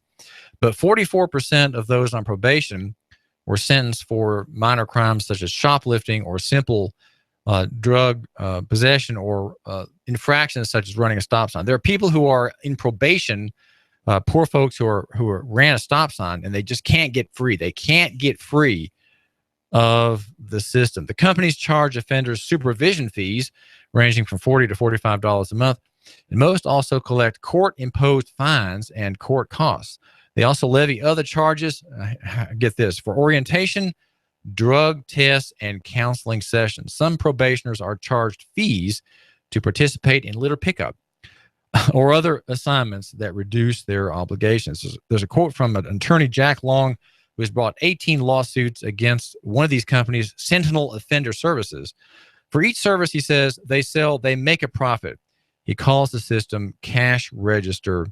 but 44% of those on probation were sentenced for minor crimes such as shoplifting or simple drug possession or infractions such as running a stop sign. There are people who are in probation, poor folks who ran a stop sign, and they just can't get free. They can't get free of the system. The companies charge offenders supervision fees ranging from $40 to $45 a month, and most also collect court-imposed fines and court costs. They also levy other charges, get this, for orientation, drug tests, and counseling sessions. Some probationers are charged fees to participate in litter pickup or other assignments that reduce their obligations. There's a quote from an attorney, Jack Long, who has brought 18 lawsuits against one of these companies, Sentinel Offender Services. For each service, he says, they make a profit. He calls the system cash register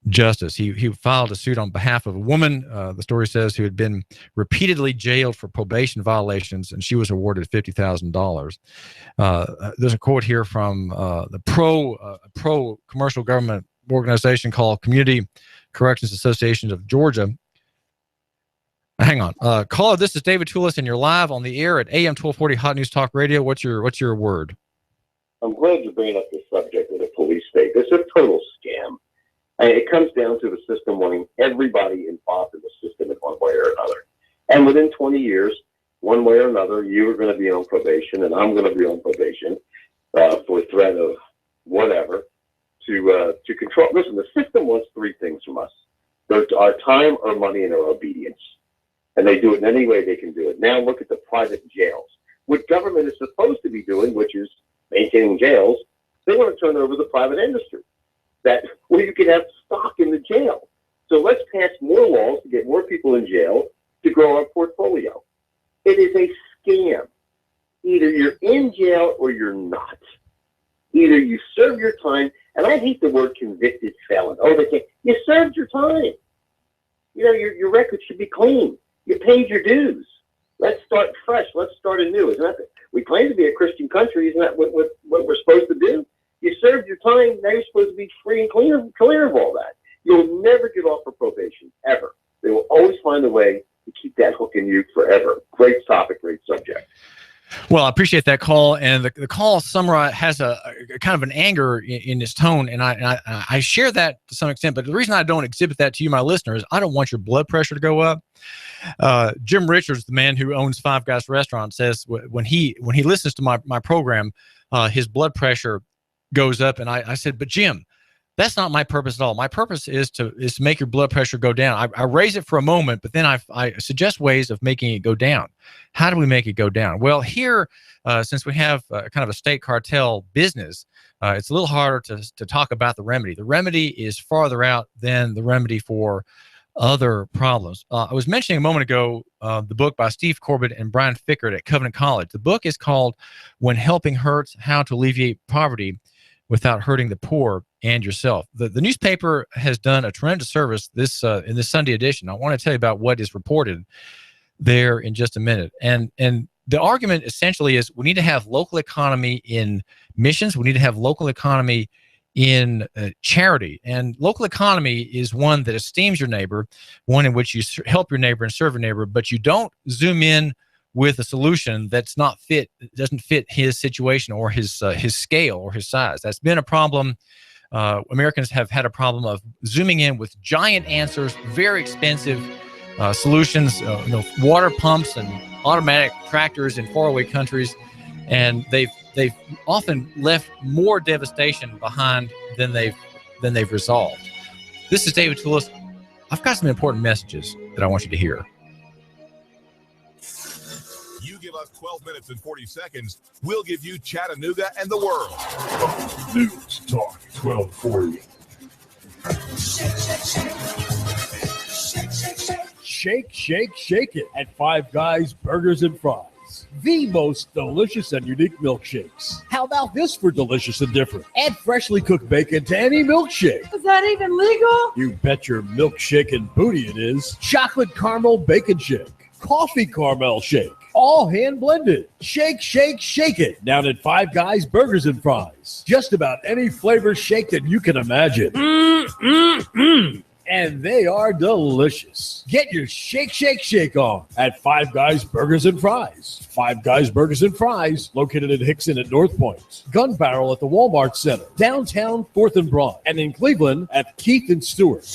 justice. He filed a suit on behalf of a woman, the story says, who had been repeatedly jailed for probation violations, and she was awarded $50,000. There's a quote here from the pro commercial government organization called Community Corrections Association of Georgia. Hang on. Caller, this is David Tulis, and you're live on the air at AM 1240 Hot News Talk Radio. What's your word? I'm glad you're bringing up the subject of the police state. It's a total scam. It comes down to the system wanting everybody involved in the system in one way or another. And within 20 years, one way or another, you are going to be on probation, and I'm going to be on probation for threat of whatever to control. Listen, the system wants three things from us: our time, our money, and our obedience. And they do it in any way they can do it. Now look at the private jails. What government is supposed to be doing, which is maintaining jails, they want to turn over the private industry, where you can have stock in the jail. So let's pass more laws to get more people in jail to grow our portfolio. It is a scam. Either you're in jail or you're not. Either you serve your time, and I hate the word convicted felon. Oh, they can't. You served your time. You know, your record should be clean. You paid your dues. Let's start fresh. Let's start anew. Isn't that? We claim to be a Christian country. Isn't that what we're supposed to do? You served your time. Now you're supposed to be free and clear of all that. You'll never get off of probation, ever. They will always find a way to keep that hook in you forever. Great topic, great subject. Well, I appreciate that call, and the call has a kind of an anger in its tone, and I share that to some extent. But the reason I don't exhibit that to you, my listeners, I don't want your blood pressure to go up. Jim Richards, the man who owns Five Guys Restaurant, says when he listens to my program, his blood pressure goes up, and I said, but Jim, that's not my purpose at all. My purpose is to make your blood pressure go down. I raise it for a moment, but then I suggest ways of making it go down. How do we make it go down? Well, here, since we have kind of a state cartel business, it's a little harder to talk about the remedy. The remedy is farther out than the remedy for other problems. I was mentioning a moment ago the book by Steve Corbett and Brian Fickert at Covenant College. The book is called When Helping Hurts: How to Alleviate Poverty Without Hurting the Poor and Yourself. The newspaper has done a tremendous service in this Sunday edition. I want to tell you about what is reported there in just a minute. And the argument essentially is we need to have local economy in missions. We need to have local economy in charity. And local economy is one that esteems your neighbor, one in which you help your neighbor and serve your neighbor, but you don't zoom in with a solution that's not doesn't fit his situation or his scale or his size. That's been a problem. Americans have had a problem of zooming in with giant answers, very expensive solutions, water pumps and automatic tractors in faraway countries, and they've often left more devastation behind than they've resolved. This is David Tulis. I've got some important messages that I want you to hear. You give us 12 minutes and 40 seconds, we'll give you Chattanooga and the world. News Talk 1240. Shake, shake, shake it at Five Guys Burgers and Fries. The most delicious and unique milkshakes. How about this for delicious and different? Add freshly cooked bacon to any milkshake. Is that even legal? You bet your milkshake and booty it is. Chocolate caramel bacon shake. Coffee caramel shake. All hand blended. Shake, shake, shake it. Down at Five Guys Burgers and Fries. Just about any flavor shake that you can imagine. And they are delicious. Get your shake, shake, shake on at Five Guys Burgers and Fries. Five Guys Burgers and Fries, located in Hickson at North Point. Gun Barrel at the Walmart Center. Downtown 4th and Broad. And in Cleveland at Keith and Stewart.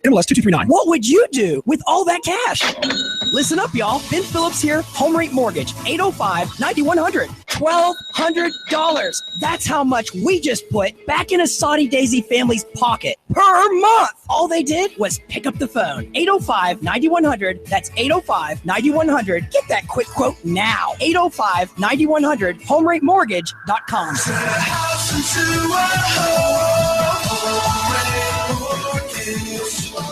MLS 2239. What would you do with all that cash? Listen up, y'all. Ben Phillips here, Home Rate Mortgage, 805-9100. $1,200. That's how much we just put back in a Saudi Daisy family's pocket per month. All they did was pick up the phone. 805-9100. That's 805-9100. Get that quick quote now. 805-9100. HomeRateMortgage.com.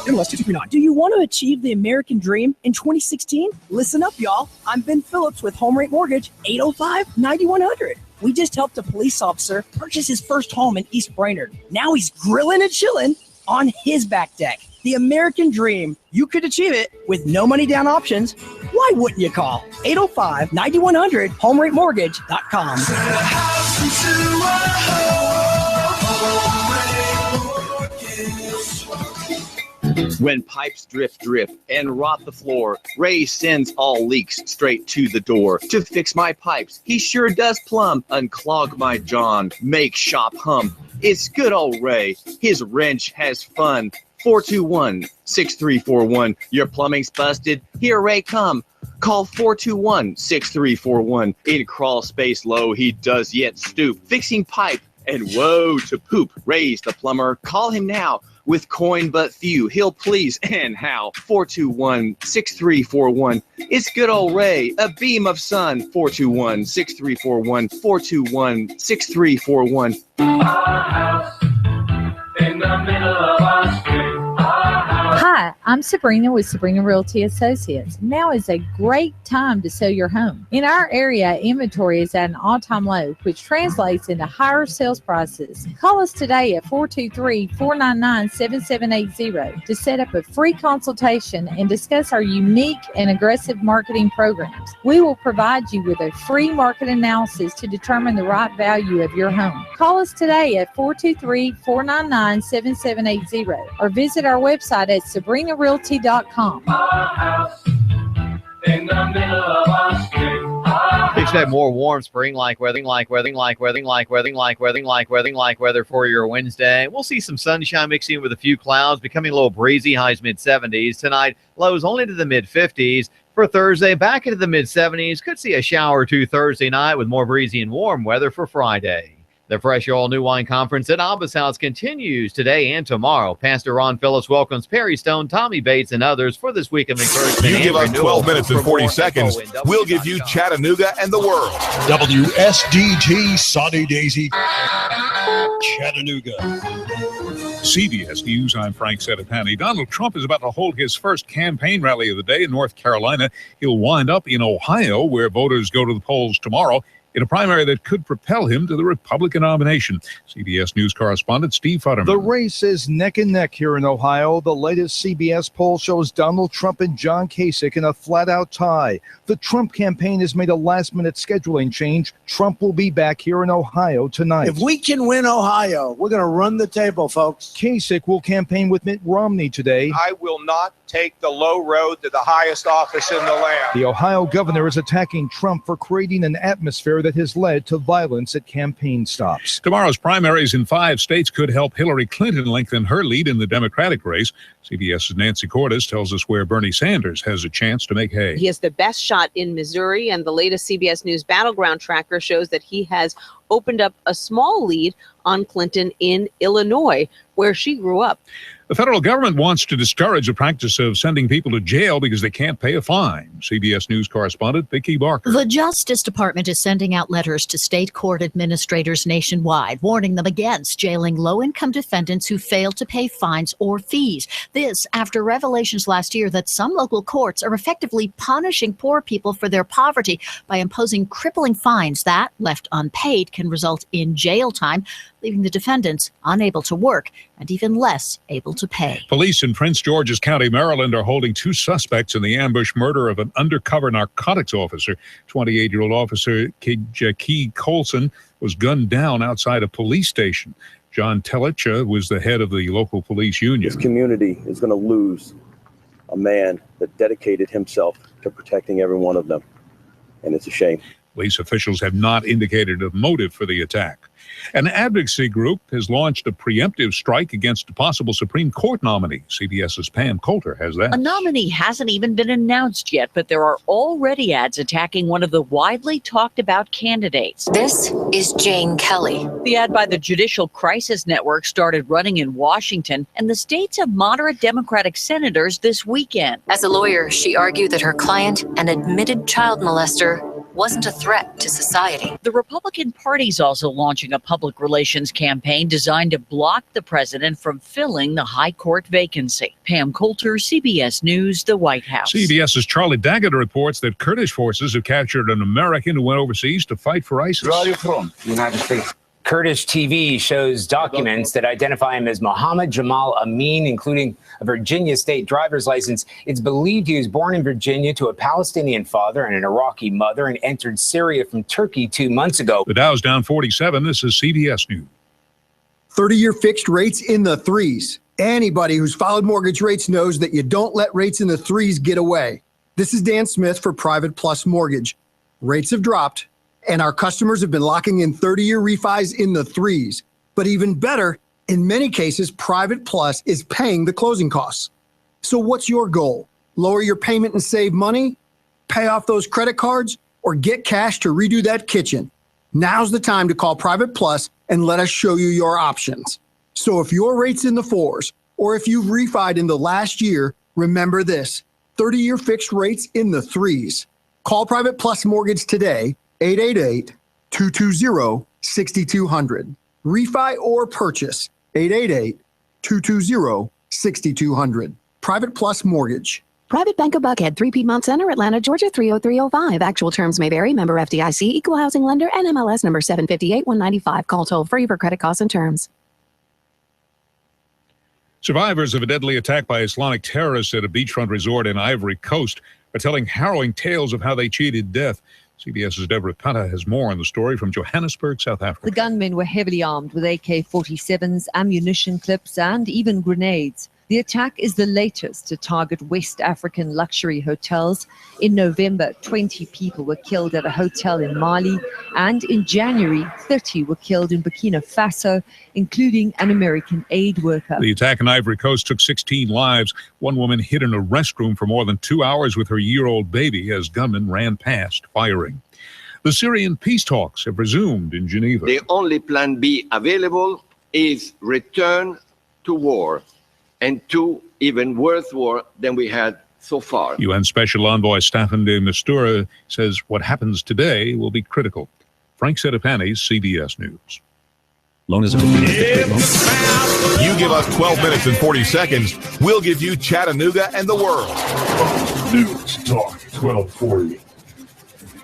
MLS 2239. Do you want to achieve the American dream in 2016? Listen up, y'all. I'm Ben Phillips with Home Rate Mortgage, 805-9100. We just helped a police officer purchase his first home in East Brainerd. Now he's grilling and chilling on his back deck. The American dream. You could achieve it with no money down options. Why wouldn't you call? 805-9100, HomeRateMortgage.com. When pipes drip and rot the floor, Ray sends all leaks straight to the door. To fix my pipes, he sure does plumb. Unclog my John, make shop hum. It's good old Ray, his wrench has fun. 421-6341. Your plumbing's busted, here Ray come. Call 421-6341. In crawl space low, he does yet stoop. Fixing pipe and woe to poop. Ray's the plumber, call him now. With coin but few, he'll please and how. 421-6341. It's good old Ray, a beam of sun. 421-6341. 421-6341. Our house in the middle of our street. Hi, I'm Sabrina with Sabrina Realty Associates. Now is a great time to sell your home. In our area, inventory is at an all-time low, which translates into higher sales prices. Call us today at 423-499-7780 to set up a free consultation and discuss our unique and aggressive marketing programs. We will provide you with a free market analysis to determine the right value of your home. Call us today at 423-499-7780 or visit our website at SabrinaRealty.com. In the middle of our street. Expect more warm spring-like weather for your Wednesday. We'll see some sunshine mixing with a few clouds, becoming a little breezy, highs mid-70s. Tonight, lows only to the mid-50s. For Thursday, back into the mid-70s. Could see a shower or two Thursday night with more breezy and warm weather for Friday. The Fresh Oil New Wine Conference at Abba's House continues today and tomorrow. Pastor Ron Phillips welcomes Perry Stone, Tommy Bates, and others for this week of encouragement. You give us 12 minutes and 40 seconds, we'll give you Chattanooga and the world. WSDT Saudi Daisy, Chattanooga. CBS News, I'm Frank Sedapani. Donald Trump is about to hold his first campaign rally of the day in North Carolina. He'll wind up in Ohio, where voters go to the polls tomorrow, in a primary that could propel him to the Republican nomination. CBS News correspondent Steve Futterman. The race is neck and neck here in Ohio. The latest CBS poll shows Donald Trump and John Kasich in a flat-out tie. The Trump campaign has made a last-minute scheduling change. Trump will be back here in Ohio tonight. If we can win Ohio, we're going to run the table, folks. Kasich will campaign with Mitt Romney today. I will not take the low road to the highest office in the land. The Ohio governor is attacking Trump for creating an atmosphere that has led to violence at campaign stops. Tomorrow's primaries in 5 states could help Hillary Clinton lengthen her lead in the Democratic race. CBS's Nancy Cordes tells us where Bernie Sanders has a chance to make hay. He has the best shot in Missouri, and the latest CBS News Battleground tracker shows that he has opened up a small lead on Clinton in Illinois, where she grew up. The federal government wants to discourage the practice of sending people to jail because they can't pay a fine. CBS News correspondent Vicki Barker. The Justice Department is sending out letters to state court administrators nationwide, warning them against jailing low-income defendants who fail to pay fines or fees. This after revelations last year that some local courts are effectively punishing poor people for their poverty by imposing crippling fines that, left unpaid, can result in jail time, leaving the defendants unable to work and even less able to pay. Police in Prince George's County, Maryland, are holding 2 suspects in the ambush murder of an undercover narcotics officer. 28-year-old officer Key Colson was gunned down outside a police station. John Tellich was the head of the local police union. This community is going to lose a man that dedicated himself to protecting every one of them, and it's a shame. Police officials have not indicated a motive for the attack. An advocacy group has launched a preemptive strike against a possible Supreme Court nominee. CBS's Pam Coulter has that. A nominee hasn't even been announced yet, but there are already ads attacking one of the widely talked about candidates. This is Jane Kelly. The ad by the Judicial Crisis Network started running in Washington and the states of moderate Democratic senators this weekend. As a lawyer, she argued that her client, an admitted child molester, wasn't a threat to society. The Republican Party's also launching a public relations campaign designed to block the president from filling the high court vacancy. Pam Coulter, CBS News, the White House. CBS's Charlie Daggett reports that Kurdish forces have captured an American who went overseas to fight for ISIS. Where are you from? United States. Kurdish TV shows documents that identify him as Mohammed Jamal Amin, including a Virginia state driver's license. It's believed he was born in Virginia to a Palestinian father and an Iraqi mother and entered Syria from Turkey 2 months ago. The Dow's down 47. This is CBS News. 30-year fixed rates in the 3s. Anybody who's followed mortgage rates knows that you don't let rates in the 3s get away. This is Dan Smith for Private Plus Mortgage. Rates have dropped, and our customers have been locking in 30-year refis in the 3s. But even better, in many cases, Private Plus is paying the closing costs. So what's your goal? Lower your payment and save money? Pay off those credit cards? Or get cash to redo that kitchen? Now's the time to call Private Plus and let us show you your options. So if your rate's in the 4s, or if you've refied in the last year, remember this: 30-year fixed rates in the 3s. Call Private Plus Mortgage today, 888-220-6200. Refi or purchase, 888-220-6200. Private Plus Mortgage. Private Bank of Buckhead, 3 Piedmont Center, Atlanta, Georgia, 30305. Actual terms may vary. Member FDIC, equal housing lender, and MLS number 758-195. Call toll free for credit costs and terms. Survivors of a deadly attack by Islamic terrorists at a beachfront resort in Ivory Coast are telling harrowing tales of how they cheated death. CBS's Deborah Pata has more on the story from Johannesburg, South Africa. The gunmen were heavily armed with AK-47s, ammunition clips, and even grenades. The attack is the latest to target West African luxury hotels. In November, 20 people were killed at a hotel in Mali, and in January, 30 were killed in Burkina Faso, including an American aid worker. The attack in Ivory Coast took 16 lives. One woman hid in a restroom for more than 2 hours with her year-old baby as gunmen ran past, firing. The Syrian peace talks have resumed in Geneva. The only plan B available is return to war, and to even worse war than we had so far. UN Special Envoy Staffan de Mistura says what happens today will be critical. Frank Sedapani, CBS News. Loan is a You give us 12 minutes and 40 seconds, we'll give you Chattanooga and the world. News Talk 1240.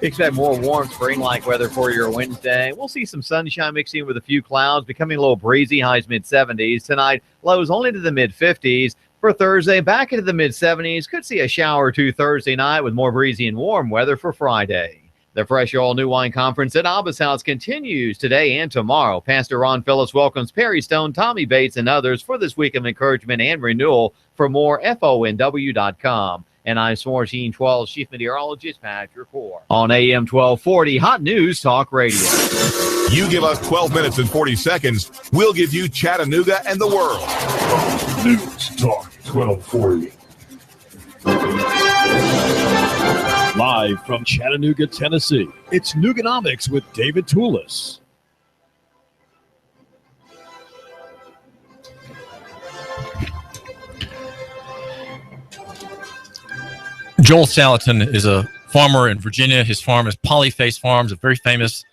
Expect more warm spring-like weather for your Wednesday. We'll see some sunshine mixing with a few clouds, becoming a little breezy, highs mid-70s. Tonight, lows only to the mid-50s. For Thursday, back into the mid-70s. Could see a shower or two Thursday night with more breezy and warm weather for Friday. The Fresh All New Wine Conference at Abba's House continues today and tomorrow. Pastor Ron Phillips welcomes Perry Stone, Tommy Bates, and others for this week of encouragement and renewal. For more, FONW.com. And I'm Swargene 12 Chief Meteorologist Patrick Core on AM 1240 Hot News Talk Radio. You give us 12 minutes and 40 seconds, we'll give you Chattanooga and the world. News Talk 1240. Live from Chattanooga, Tennessee, it's Nooganomics with David Tulis. Joel Salatin is a farmer in Virginia. His farm is Polyface Farms, a very famous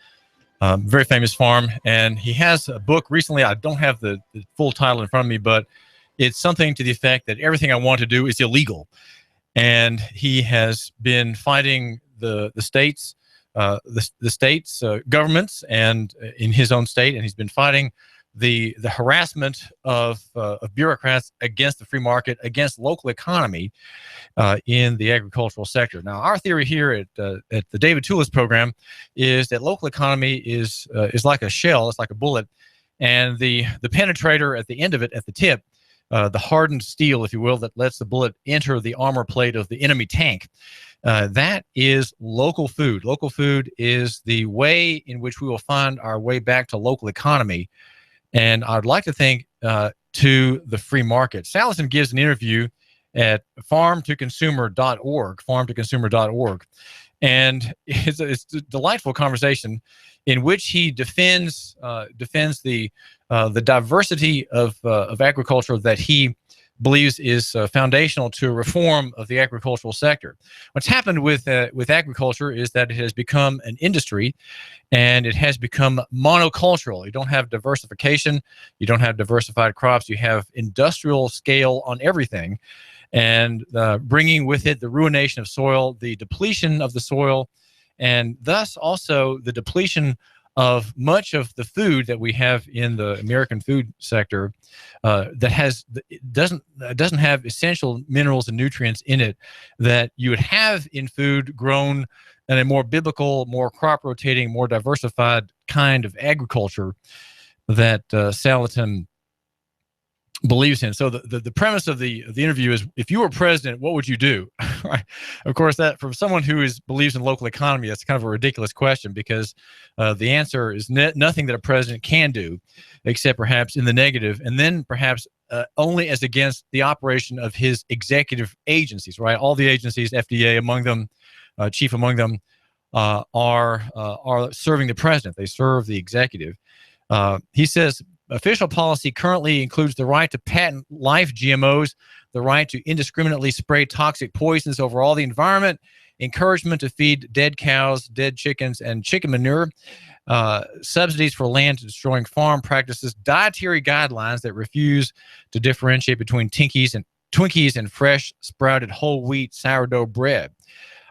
farm. And he has a book recently. I don't have the full title in front of me, but it's something to the effect that everything I want to do is illegal. And he has been fighting the states, governments, and in his own state, and he's been fighting the harassment of bureaucrats against the free market, against local economy in the agricultural sector. Now, our theory here at the David Tulis program is that local economy is like a shell, it's like a bullet, and the penetrator at the end of it, at the tip, the hardened steel, if you will, that lets the bullet enter the armor plate of the enemy tank. That is local food. Local food is the way in which we will find our way back to local economy. And I'd like to think to the free market. Salatin gives an interview at farmtoconsumer.org, and it's a delightful conversation in which he defends the diversity of agriculture that he believes is foundational to reform of the agricultural sector. What's happened with agriculture is that it has become an industry, and it has become monocultural. You don't have diversification. You don't have diversified crops. You have industrial scale on everything, and bringing with it the ruination of soil, the depletion of the soil, and thus also the depletion of much of the food that we have in the American food sector that doesn't have essential minerals and nutrients in it that you would have in food grown in a more biblical, more crop rotating, more diversified kind of agriculture that Salatin believes in. So the premise of the interview is, if you were president, what would you do? Right? Of course, that from someone who believes in local economy, that's kind of a ridiculous question, because the answer is nothing that a president can do, except perhaps in the negative, and then perhaps only as against the operation of his executive agencies. Right? All the agencies, FDA among them, chief among them, are serving the president. They serve the executive. He says, official policy currently includes the right to patent live GMOs, the right to indiscriminately spray toxic poisons over all the environment, encouragement to feed dead cows, dead chickens, and chicken manure, subsidies for land destroying farm practices, dietary guidelines that refuse to differentiate between Twinkies and fresh sprouted whole wheat sourdough bread.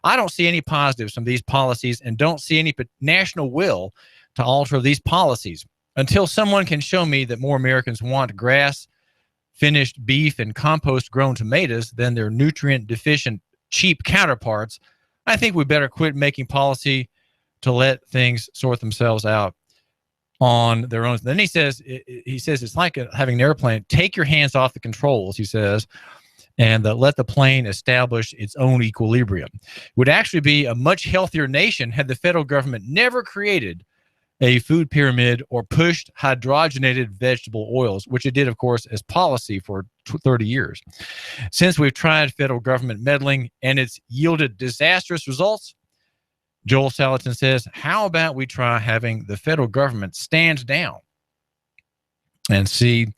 I don't see any positives from these policies and don't see any national will to alter these policies. Until someone can show me that more Americans want grass-finished beef and compost-grown tomatoes than their nutrient-deficient, cheap counterparts, I think we better quit making policy to let things sort themselves out on their own. Then he says it's like having an airplane. Take your hands off the controls, he says, and let the plane establish its own equilibrium. It would actually be a much healthier nation had the federal government never created a food pyramid or pushed hydrogenated vegetable oils, which it did, of course, as policy for 30 years. Since we've tried federal government meddling and it's yielded disastrous results, Joel Salatin says, how about we try having the federal government stand down and see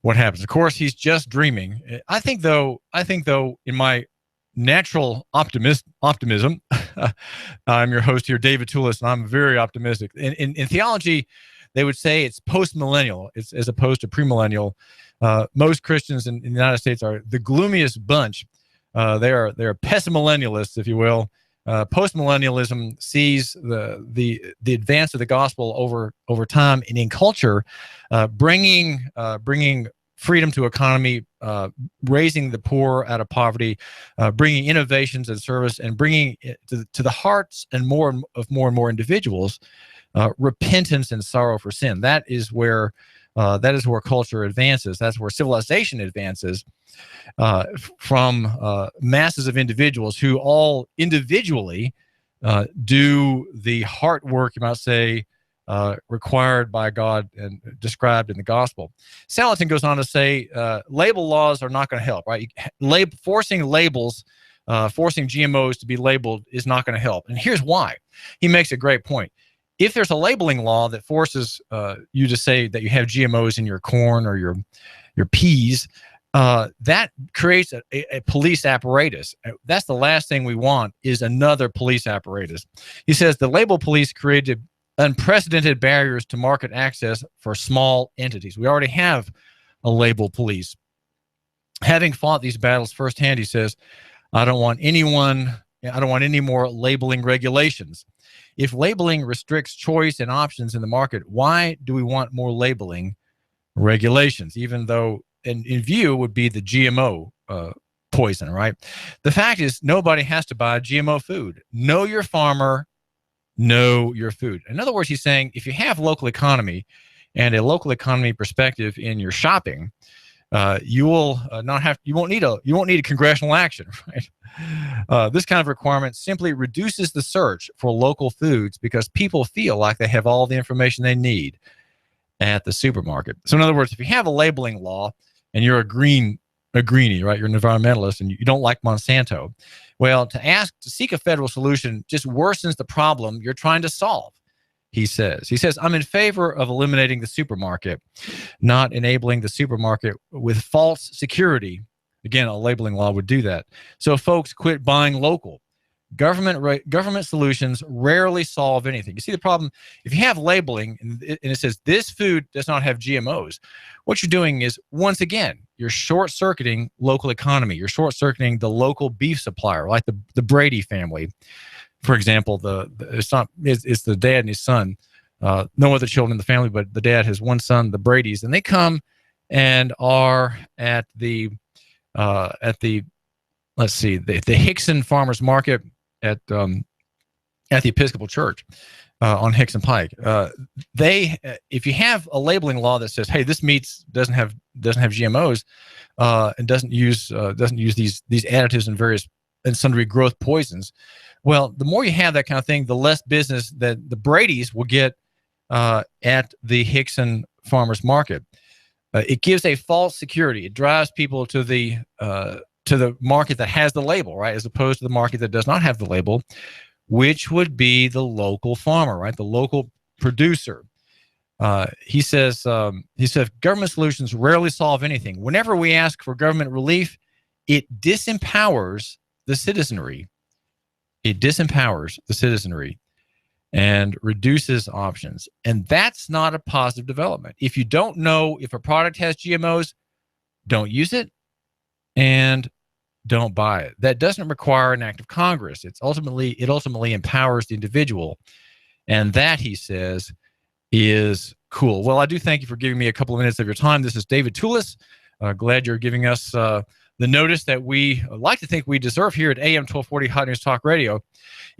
what happens? Of course, he's just dreaming. I think though, in my natural optimism, I'm your host here, David Tulis, and I'm very optimistic. In theology, they would say it's post-millennial, it's as opposed to premillennial. Most Christians in the United States are the gloomiest bunch. They're pessimillennialists, if you will. Postmillennialism sees the advance of the gospel over time and in culture, bringing freedom to economy, raising the poor out of poverty, bringing innovations and service, and bringing it to the hearts and more and more individuals repentance and sorrow for sin. That is where culture advances. That's where civilization advances from masses of individuals who all individually do the heart work, you might say, required by God and described in the gospel. Salatin goes on to say, label laws are not going to help, right? Forcing labels, forcing GMOs to be labeled is not going to help. And here's why. He makes a great point. If there's a labeling law that forces you to say that you have GMOs in your corn or your peas, that creates a police apparatus. That's the last thing we want, is another police apparatus. He says the label police created unprecedented barriers to market access for small entities. We already have a label police. Having fought these battles firsthand, he says, I don't want any more labeling regulations. If labeling restricts choice and options in the market, why do we want more labeling regulations, even though in view would be the GMO poison, right? The fact is, nobody has to buy GMO food. Know your farmer, know your food. In other words, he's saying if you have local economy and a local economy perspective in your shopping, you won't need a congressional action, right? This kind of requirement simply reduces the search for local foods because people feel like they have all the information they need at the supermarket. So in other words, if you have a labeling law and you're a greenie, right? You're an environmentalist and you don't like Monsanto. Well, to seek a federal solution just worsens the problem you're trying to solve, he says. He says, I'm in favor of eliminating the supermarket, not enabling the supermarket with false security. Again, a labeling law would do that. So folks quit buying local. Government solutions rarely solve anything. You see the problem? If you have labeling and it says this food does not have GMOs, what you're doing is, once again, you're short-circuiting local economy. You're short-circuiting the local beef supplier, like the Brady family, for example. It's the dad and his son. No other children in the family, but the dad has one son, the Bradys, and they come and are at the Hickson Farmers Market at the Episcopal Church on Hickson Pike. If you have a labeling law that says, "Hey, this meat doesn't have GMOs and doesn't use these additives and various and sundry growth poisons," well, the more you have that kind of thing, the less business that the Bradys will get at the Hickson Farmers Market. It gives a false security. It drives people to the market that has the label, right, as opposed to the market that does not have the label, which would be the local farmer, right, the local producer. He says government solutions rarely solve anything. Whenever we ask for government relief, it disempowers the citizenry. It disempowers the citizenry and reduces options. And that's not a positive development. If you don't know if a product has GMOs, don't use it and don't buy it. That doesn't require an act of Congress. It ultimately empowers the individual. And that, he says, is cool. Well, I do thank you for giving me a couple of minutes of your time. This is David Tulis. Glad you're giving us the notice that we like to think we deserve here at AM 1240 Hot News Talk Radio.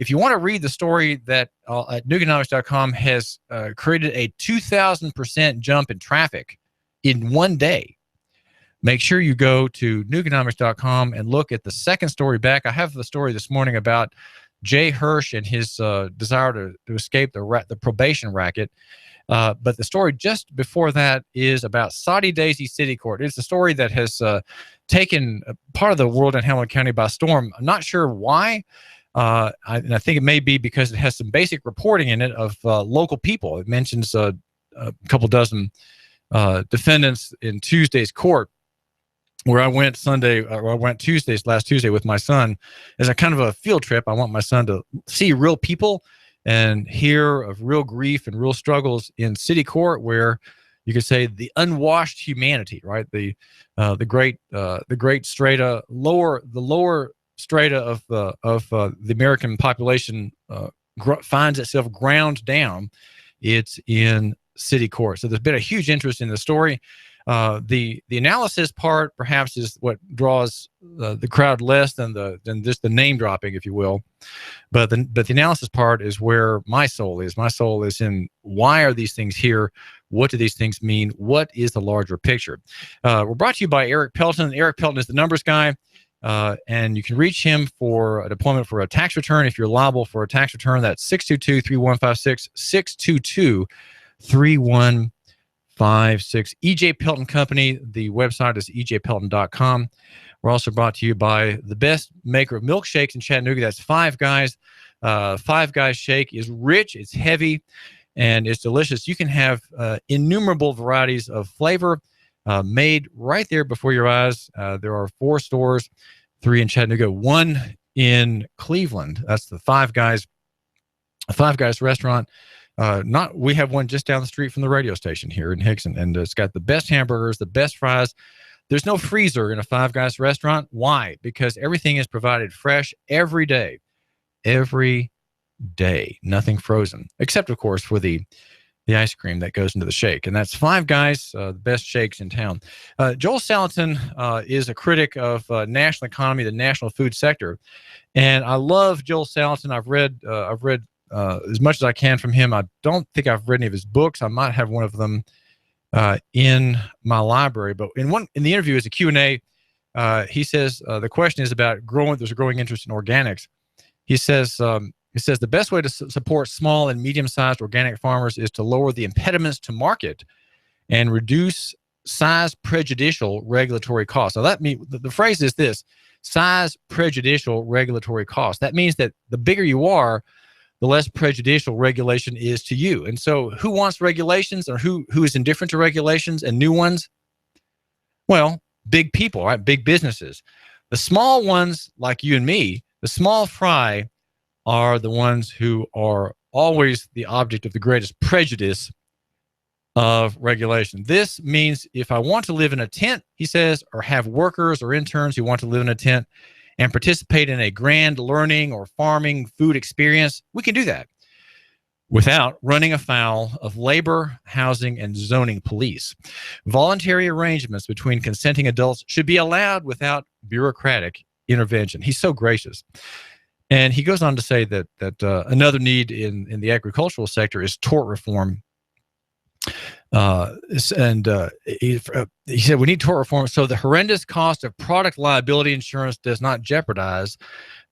If you want to read the story that at Nooganomics.com has created a 2,000% jump in traffic in one day, make sure you go to Nooganomics.com and look at the second story back. I have the story this morning about Jay Hirsch and his desire to escape the probation racket. But the story just before that is about Saudi Daisy City Court. It's a story that has taken part of the world in Hamilton County by storm. I'm not sure why. And I think it may be because it has some basic reporting in it of local people. It mentions a couple dozen defendants in Tuesday's court, where I went last Tuesday with my son as a kind of a field trip. I want my son to see real people and hear of real grief and real struggles in city court, where you could say the unwashed humanity, right? The great strata, the lower strata of the American population finds itself ground down. It's in city court. So there's been a huge interest in the story. The analysis part perhaps is what draws the crowd less than just the name dropping, if you will. But the analysis part is where my soul is. My soul is in why are these things here? What do these things mean? What is the larger picture? We're brought to you by Eric Pelton. Eric Pelton is the numbers guy. And you can reach him for a deployment for a tax return. If you're liable for a tax return, that's 622-3156, 622-3156. EJ Pelton Company. The website is ejpelton.com. We're also brought to you by the best maker of milkshakes in Chattanooga. That's Five Guys. Five Guys Shake is rich, it's heavy, and it's delicious. You can have innumerable varieties of flavor made right there before your eyes. There are 4 stores, 3 in Chattanooga, 1 in Cleveland. That's the Five Guys restaurant. We have one just down the street from the radio station here in Hickson, and it's got the best hamburgers, the best fries. There's no freezer in a Five Guys restaurant. Why? Because everything is provided fresh every day. Every day. Nothing frozen. Except, of course, for the ice cream that goes into the shake. And that's Five Guys, the best shakes in town. Joel Salatin is a critic of national economy, the national food sector. And I love Joel Salatin. I've read as much as I can from him. I don't think I've read any of his books. I might have one of them in my library. But in the interview, as a Q&A, he says the question is about there's a growing interest in organics. He says the best way to support small and medium-sized organic farmers is to lower the impediments to market and reduce size prejudicial regulatory costs. So that means the phrase is this: size prejudicial regulatory costs. That means that the bigger you are, the less prejudicial regulation is to you. And so who wants regulations, or who is indifferent to regulations and new ones? Well, big people, right? Big businesses. The small ones like you and me, the small fry, are the ones who are always the object of the greatest prejudice of regulation. This means if I want to live in a tent, he says, or have workers or interns who want to live in a tent and participate in a grand learning or farming food experience, we can do that without running afoul of labor, housing, and zoning police. Voluntary arrangements between consenting adults should be allowed without bureaucratic intervention. He's so gracious. And he goes on to say that another need in the agricultural sector is tort reform. He said we need tort reform so the horrendous cost of product liability insurance does not jeopardize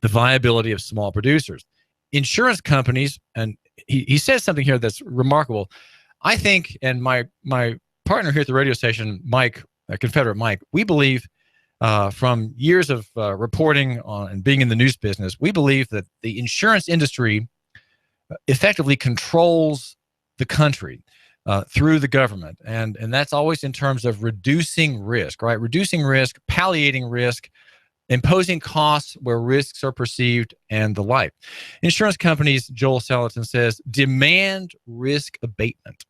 the viability of small producers. Insurance companies, and he says something here that's remarkable. I think, and my partner here at the radio station, Mike, Confederate Mike, we believe from years of reporting on and being in the news business, we believe that the insurance industry effectively controls the country through the government. And that's always in terms of reducing risk, right? Reducing risk, palliating risk, imposing costs where risks are perceived, and the like. Insurance companies, Joel Salatin says, demand risk abatement,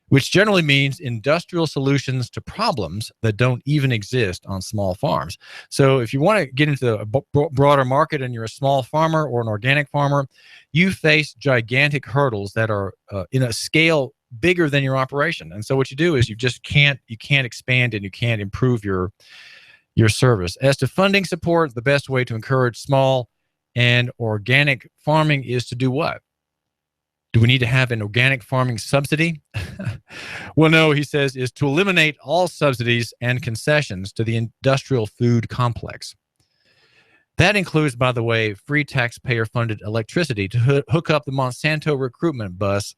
which generally means industrial solutions to problems that don't even exist on small farms. So if you want to get into a broader market and you're a small farmer or an organic farmer, you face gigantic hurdles that are in a scale bigger than your operation. And so what you do is you can't expand and you can't improve your service. As to funding support, the best way to encourage small and organic farming is to do what? Do we need to have an organic farming subsidy? Well, no, he says, is to eliminate all subsidies and concessions to the industrial food complex. That includes, by the way, free taxpayer-funded electricity to hook up the Monsanto recruitment bus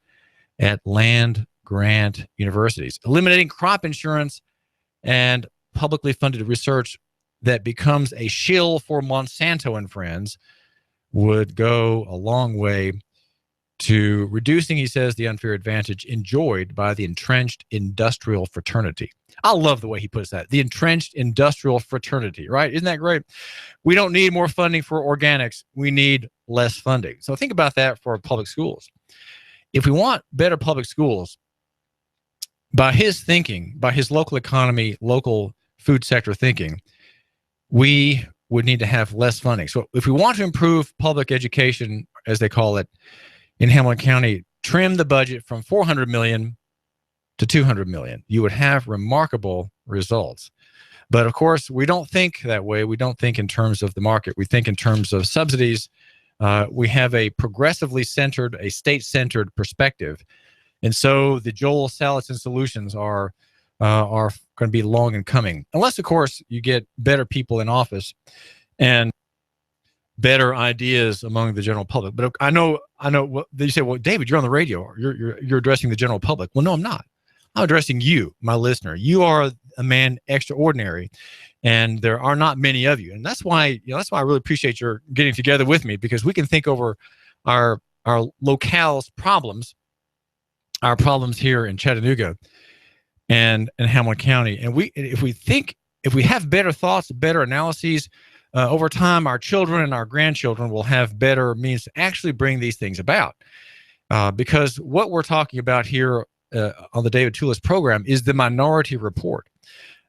at land-grant universities, eliminating crop insurance and publicly funded research that becomes a shill for Monsanto and friends would go a long way to reducing, he says, the unfair advantage enjoyed by the entrenched industrial fraternity. I love the way he puts that. The entrenched industrial fraternity, right? Isn't that great? We don't need more funding for organics. We need less funding. So think about that for public schools. If we want better public schools, by his thinking, by his local economy, local food sector thinking, we would need to have less funding. So if we want to improve public education, as they call it, in Hamilton County, trim the budget from $400 million to 200 million. You would have remarkable results. But of course, we don't think that way. We don't think in terms of the market. We think in terms of subsidies. We have a progressively centered, a state-centered perspective. And so the Joel Salatin solutions are going to be long in coming. Unless, of course, you get better people in office and better ideas among the general public. But I know. Well, you say, "Well, David, you're on the radio. You're addressing the general public." Well, no, I'm not. I'm addressing you, my listener. You are a man extraordinary, and there are not many of you. And that's why, that's why I really appreciate your getting together with me, because we can think over our locale's problems, our problems here in Chattanooga and Hamilton County. And if we have better thoughts, better analyses, over time, our children and our grandchildren will have better means to actually bring these things about. Because what we're talking about here on the David Tulis program is the Minority Report.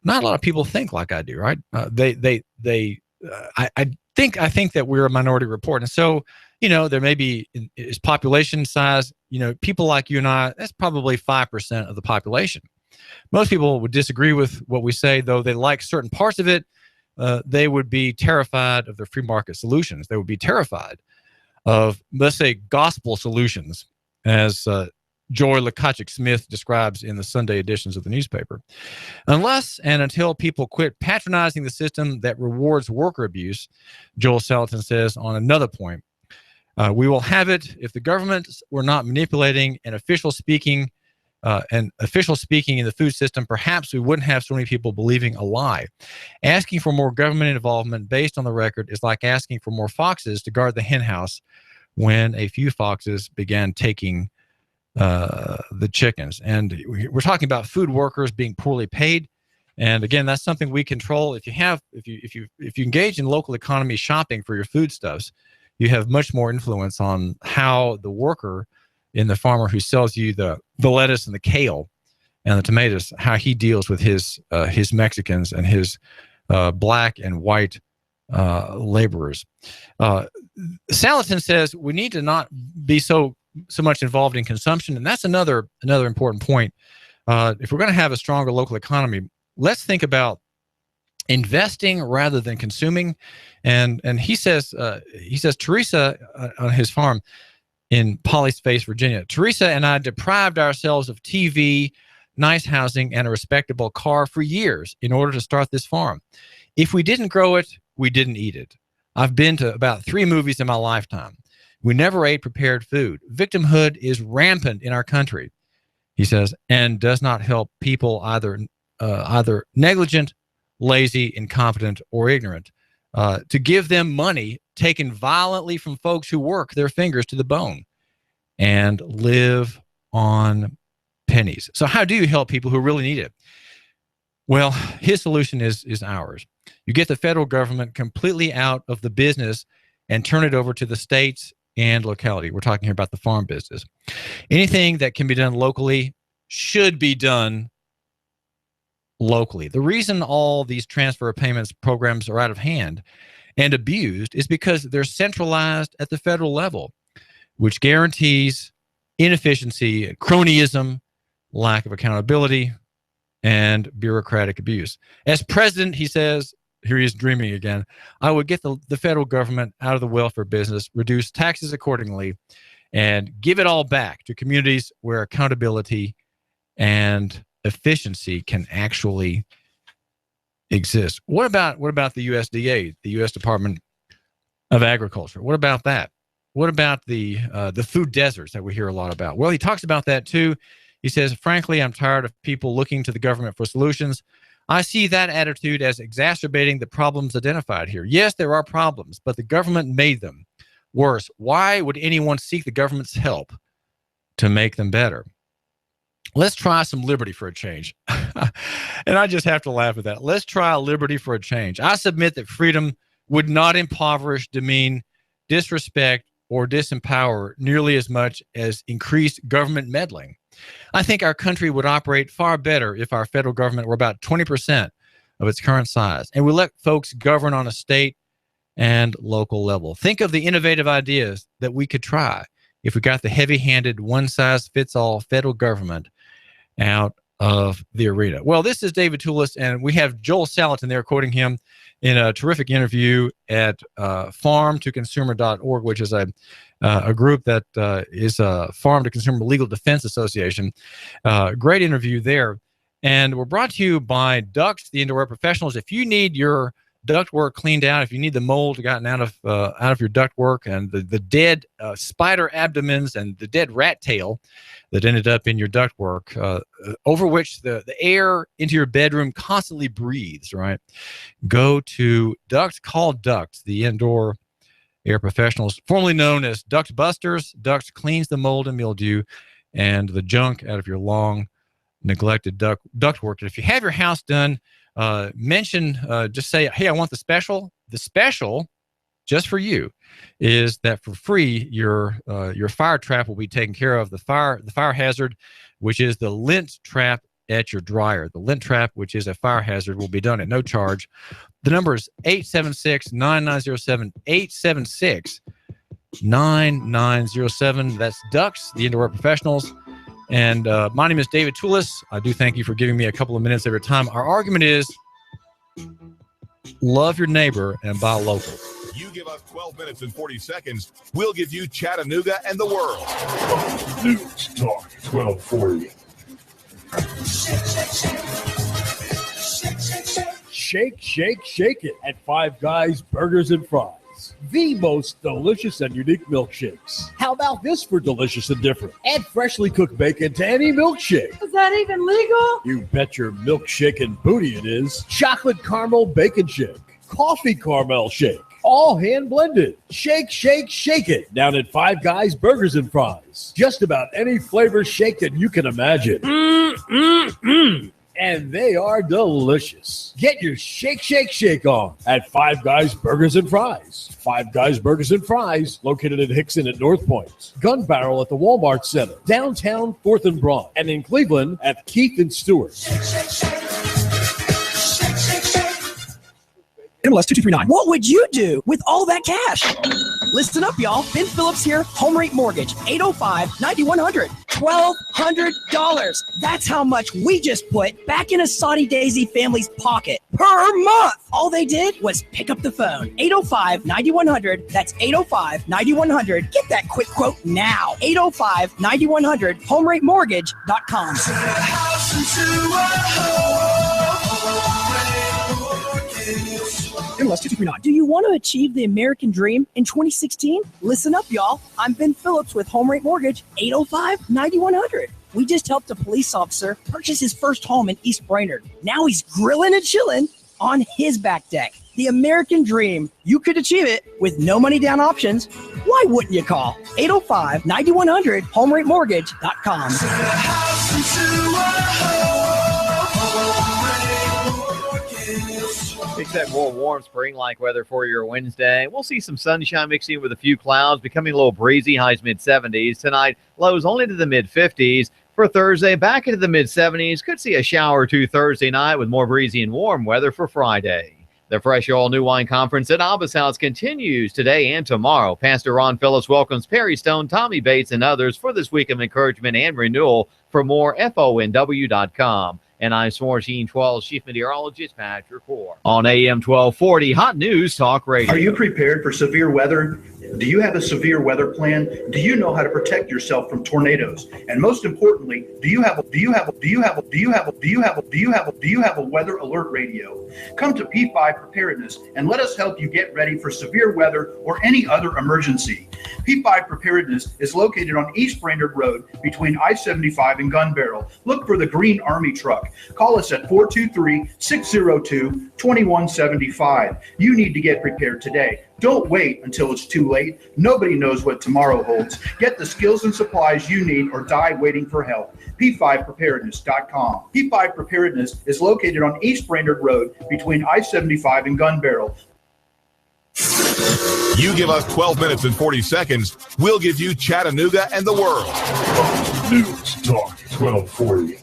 Not a lot of people think like I do, right? I think that we're a Minority Report, and so there may be is population size. People like you and I. That's probably 5% of the population. Most people would disagree with what we say, though they like certain parts of it. They would be terrified of the free market solutions. They would be terrified of, let's say, gospel solutions, as Joy Lukachik-Smith describes in the Sunday editions of the newspaper. Unless and until people quit patronizing the system that rewards worker abuse, Joel Salatin says on another point, we will have it if the government were not manipulating and official speaking in the food system. Perhaps we wouldn't have so many people believing a lie. Asking for more government involvement based on the record is like asking for more foxes to guard the hen house when a few foxes began taking the chickens. And we're talking about food workers being poorly paid. And again, that's something we control. If you engage in local economy shopping for your foodstuffs, you have much more influence on how the worker in the farmer who sells you the lettuce and the kale and the tomatoes, how he deals with his Mexicans and his black and white laborers. Salatin says we need to not be so much involved in consumption, and that's another important point. If we're going to have a stronger local economy, let's think about investing rather than consuming. And he says Teresa on his farm in Polly's Face, Virginia, Teresa and I deprived ourselves of TV, nice housing, and a respectable car for years in order to start this farm. If we didn't grow it, we didn't eat it. I've been to about 3 movies in my lifetime. We never ate prepared food. Victimhood is rampant in our country, he says, and does not help people either negligent, lazy, incompetent, or ignorant. To give them money taken violently from folks who work their fingers to the bone and live on pennies. So how do you help people who really need it? Well, his solution is ours. You get the federal government completely out of the business and turn it over to the states and locality. We're talking here about the farm business. Anything that can be done locally should be done locally. The reason all these transfer of payments programs are out of hand and abused is because they're centralized at the federal level, which guarantees inefficiency, cronyism, lack of accountability, and bureaucratic abuse. As president, he says, here he is dreaming again, I would get the federal government out of the welfare business, reduce taxes accordingly, and give it all back to communities where accountability and efficiency can actually exist. What about the USDA, the U.S. Department of Agriculture? What about that? What about the food deserts that we hear a lot about? Well, he talks about that too. He says, frankly, I'm tired of people looking to the government for solutions. I see that attitude as exacerbating the problems identified here. Yes, there are problems, but the government made them worse. Why would anyone seek the government's help to make them better? Let's try some liberty for a change. And I just have to laugh at that. Let's try liberty for a change. I submit that freedom would not impoverish, demean, disrespect, or disempower nearly as much as increased government meddling. I think our country would operate far better if our federal government were about 20% of its current size, and we let folks govern on a state and local level. Think of the innovative ideas that we could try if we got the heavy-handed, one-size-fits-all federal government out of the arena. Well, this is David Tulis, and we have Joel Salatin there quoting him in a terrific interview at farmtoconsumer.org, which is a group that is a Farm to Consumer Legal Defense Association. Great interview there. And we're brought to you by Ducts, the indoor air professionals. If you need your ductwork cleaned out, if you need the mold gotten out of your ductwork and the dead spider abdomens and the dead rat tail that ended up in your ductwork, over which the air into your bedroom constantly breathes, right? Go to Ducts. Call Ducts, the indoor air professionals, formerly known as Duct Busters. Ducts cleans the mold and mildew and the junk out of your long neglected ductwork. And if you have your house done, just say, hey, I want the special. The special, just for you, is that for free, your fire trap will be taken care of. The fire hazard, which is the lint trap at your dryer. The lint trap, which is a fire hazard, will be done at no charge. The number is 876-9907, 876-9907. That's Ducts, the indoor air professionals. And my name is David Tulis. I do thank you for giving me a couple of minutes of your time. Our argument is love your neighbor and buy local. You give us 12 minutes and 40 seconds, we'll give you Chattanooga and the world. News Talk 1240. Shake, shake, shake it at Five Guys Burgers and Fries. The most delicious and unique milkshakes. How about this for delicious and different? Add freshly cooked bacon to any milkshake. Is that even legal? You bet your milkshake and booty it is. Chocolate caramel bacon shake. Coffee caramel shake. All hand blended. Shake, shake, shake it. Down at Five Guys Burgers and Fries. Just about any flavor shake that you can imagine. And they are delicious. Get your shake, shake, shake on at Five Guys Burgers and Fries. Five Guys Burgers and Fries, located in Hickson at North Point. Gun Barrel at the Walmart Center. Downtown 4th and Broad. And in Cleveland at Keith and Stewart. MLS 2239. What would you do with all that cash? Listen up, y'all. Ben Phillips here, Home Rate Mortgage, 805-9100. $1,200. That's how much we just put back in a Saudi Daisy family's pocket per month. All they did was pick up the phone. 805-9100. That's 805-9100. Get that quick quote now. 805-9100. HomeRateMortgage.com. MLS 2239. Do you want to achieve the American dream in 2016? Listen up, y'all. I'm Ben Phillips with Home Rate Mortgage, 805-9100. We just helped a police officer purchase his first home in East Brainerd. Now he's grilling and chilling on his back deck. The American dream. You could achieve it with no money down options. Why wouldn't you call? 805-9100, HomeRateMortgage.com. Expect more warm spring-like weather for your Wednesday. We'll see some sunshine mixing with a few clouds, becoming a little breezy, highs mid-70s. Tonight, lows only to the mid-50s. For Thursday, back into the mid-70s. Could see a shower or two Thursday night with more breezy and warm weather for Friday. The Fresh Oil New Wine Conference at Abba's House continues today and tomorrow. Pastor Ron Phillips welcomes Perry Stone, Tommy Bates, and others for this week of encouragement and renewal. For more, FONW.com. And I'm S'mores Gene 12's Chief Meteorologist, Patrick Hoare. On AM 1240, Hot News Talk Radio. Are you prepared for severe weather? Do you have a severe weather plan? Do you know how to protect yourself from tornadoes? And most importantly, do you have a weather alert radio? Come to P5 Preparedness and let us help you get ready for severe weather or any other emergency. P5 Preparedness is located on East Brainerd Road between I-75 and Gun Barrel. Look for the green Army truck. Call us at 423-602-2175. You need to get prepared today. Don't wait until it's too late. Nobody knows what tomorrow holds. Get the skills and supplies you need or die waiting for help. P5Preparedness.com. P5 Preparedness is located on East Brainerd Road between I-75 and Gun Barrel. You give us 12 minutes and 40 seconds, we'll give you Chattanooga and the world. News Talk 1240.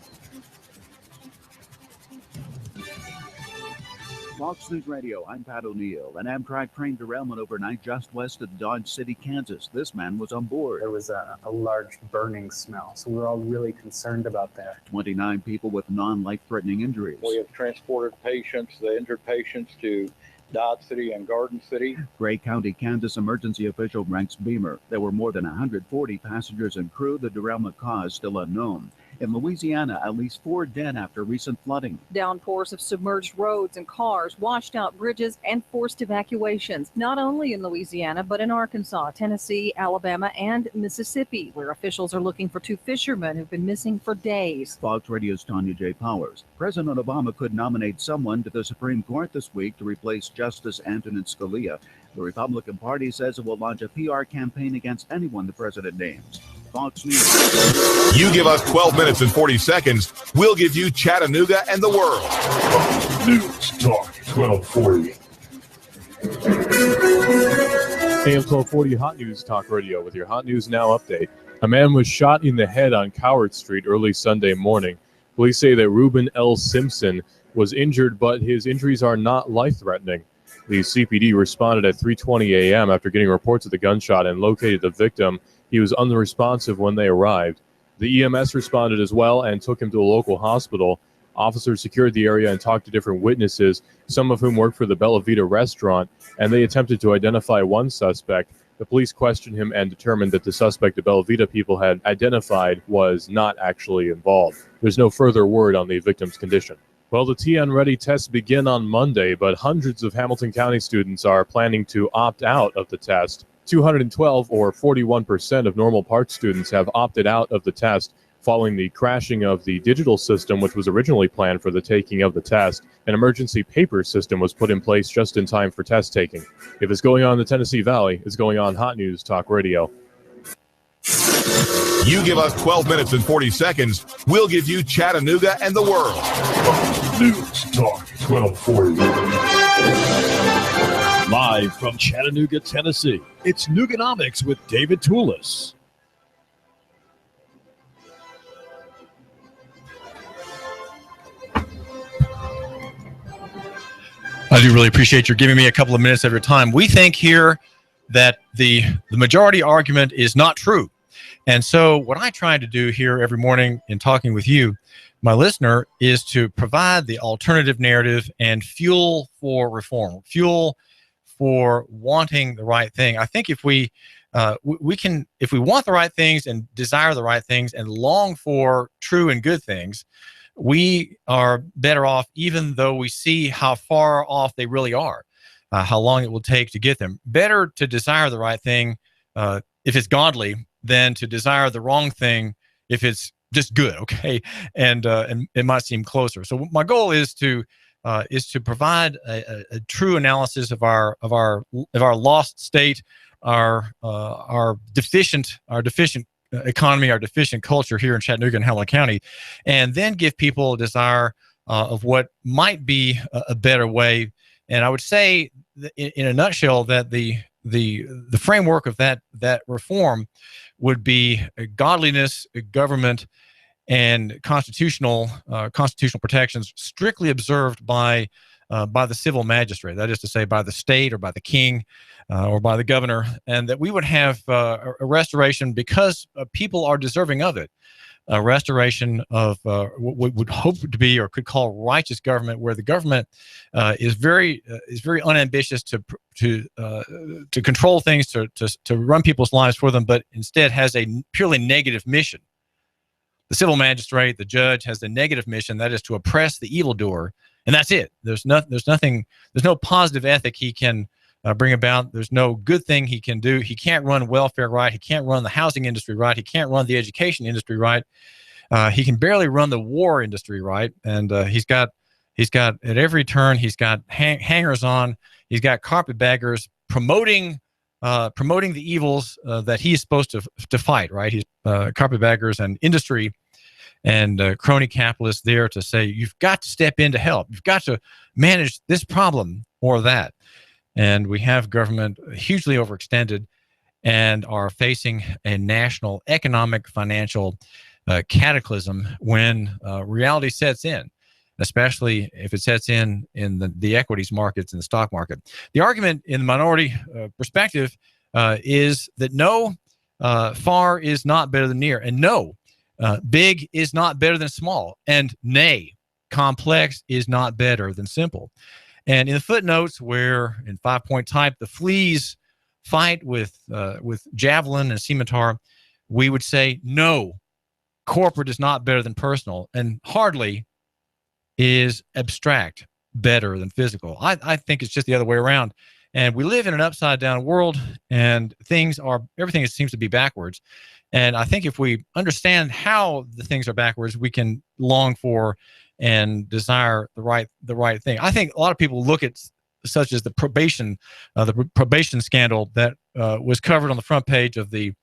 Fox News Radio, I'm Pat O'Neill. An Amtrak train derailment overnight just west of Dodge City, Kansas. This man was on board. There was a large burning smell, so we were all really concerned about that. 29 people with non-life-threatening injuries. We have transported patients, the injured patients, to Dodge City and Garden City. Gray County, Kansas emergency official ranks Beamer. There were more than 140 passengers and crew. The derailment cause still unknown. In Louisiana, at least 4 dead after recent flooding. Downpours have submerged roads and cars, washed out bridges, and forced evacuations, not only in Louisiana, but in Arkansas, Tennessee, Alabama, and Mississippi, where officials are looking for 2 fishermen who've been missing for days. Fox Radio's Tanya J. Powers. President Obama could nominate someone to the Supreme Court this week to replace Justice Antonin Scalia. The Republican Party says it will launch a PR campaign against anyone the president names. Fox News. You give us 12 minutes and 40 seconds, we'll give you Chattanooga and the world. News Talk 1240. AM 1240 Hot News Talk Radio with your Hot News Now update. A man was shot in the head on Cowherd Street early Sunday morning. Police say that Reuben L. Simpson was injured, but his injuries are not life-threatening. The CPD responded at 3:20 a.m. after getting reports of the gunshot and located the victim. He was unresponsive when they arrived. The EMS responded as well and took him to a local hospital. Officers secured the area and talked to different witnesses, some of whom worked for the Bella Vita restaurant, and they attempted to identify one suspect. The police questioned him and determined that the suspect the Bella Vita people had identified was not actually involved. There's no further word on the victim's condition. Well, the TN Ready tests begin on Monday, but hundreds of Hamilton County students are planning to opt out of the test. 212, or 41% of normal parts students, have opted out of the test following the crashing of the digital system, which was originally planned for the taking of the test. An emergency paper system was put in place just in time for test taking. If it's going on in the Tennessee Valley, it's going on Hot News Talk Radio. You give us 12 minutes and 40 seconds, we'll give you Chattanooga and the world. News Talk 1240. Live from Chattanooga, Tennessee, it's Nooganomics with David Tulis. I do really appreciate you giving me a couple of minutes of your time. We think here that the majority argument is not true. And so what I try to do here every morning in talking with you, my listener, is to provide the alternative narrative and fuel for reform, fuel for wanting the right thing. I think if we can, if we want the right things and desire the right things and long for true and good things, we are better off, even though we see how far off they really are, how long it will take to get them. Better to desire the right thing if it's godly than to desire the wrong thing if it's just good, okay? And it might seem closer. So my goal is to provide a true analysis of our lost state, our deficient economy, our deficient culture here in Chattanooga and Hamilton County, and then give people a desire of what might be a better way. And I would say, in a nutshell, that the framework of that reform would be godliness, government, and constitutional protections strictly observed by the civil magistrate. That is to say, by the state or by the king or by the governor, and that we would have a restoration, because people are deserving of it, a restoration of what would hope to be or could call righteous government, where the government is very unambitious to control things, to run people's lives for them, but instead has a purely negative mission. The civil magistrate, the judge, has the negative mission, that is to oppress the evildoer, and that's it. There's no positive ethic he can bring about. There's no good thing he can do. He can't run welfare right. He can't run the housing industry right. He can't run the education industry right. He can barely run the war industry right. And he's got at every turn, he's got hangers on. He's got carpetbaggers promoting the evils that he's supposed to fight. Right? He's carpetbaggers and industry and crony capitalists there to say, you've got to step in to help. You've got to manage this problem or that. And we have government hugely overextended and are facing a national economic, financial cataclysm when reality sets in. especially if it sets in the equities markets and the stock market. The argument in the minority perspective is that no, far is not better than near, and no, big is not better than small, and nay, complex is not better than simple. And in the footnotes, where in 5-point type the fleas fight with javelin and scimitar, we would say no, corporate is not better than personal, and hardly is abstract better than physical. I think it's just the other way around. And we live in an upside down world, and everything seems to be backwards. And I think if we understand how the things are backwards, we can long for and desire the right thing. I think a lot of people look at such as the probation scandal that was covered on the front page of the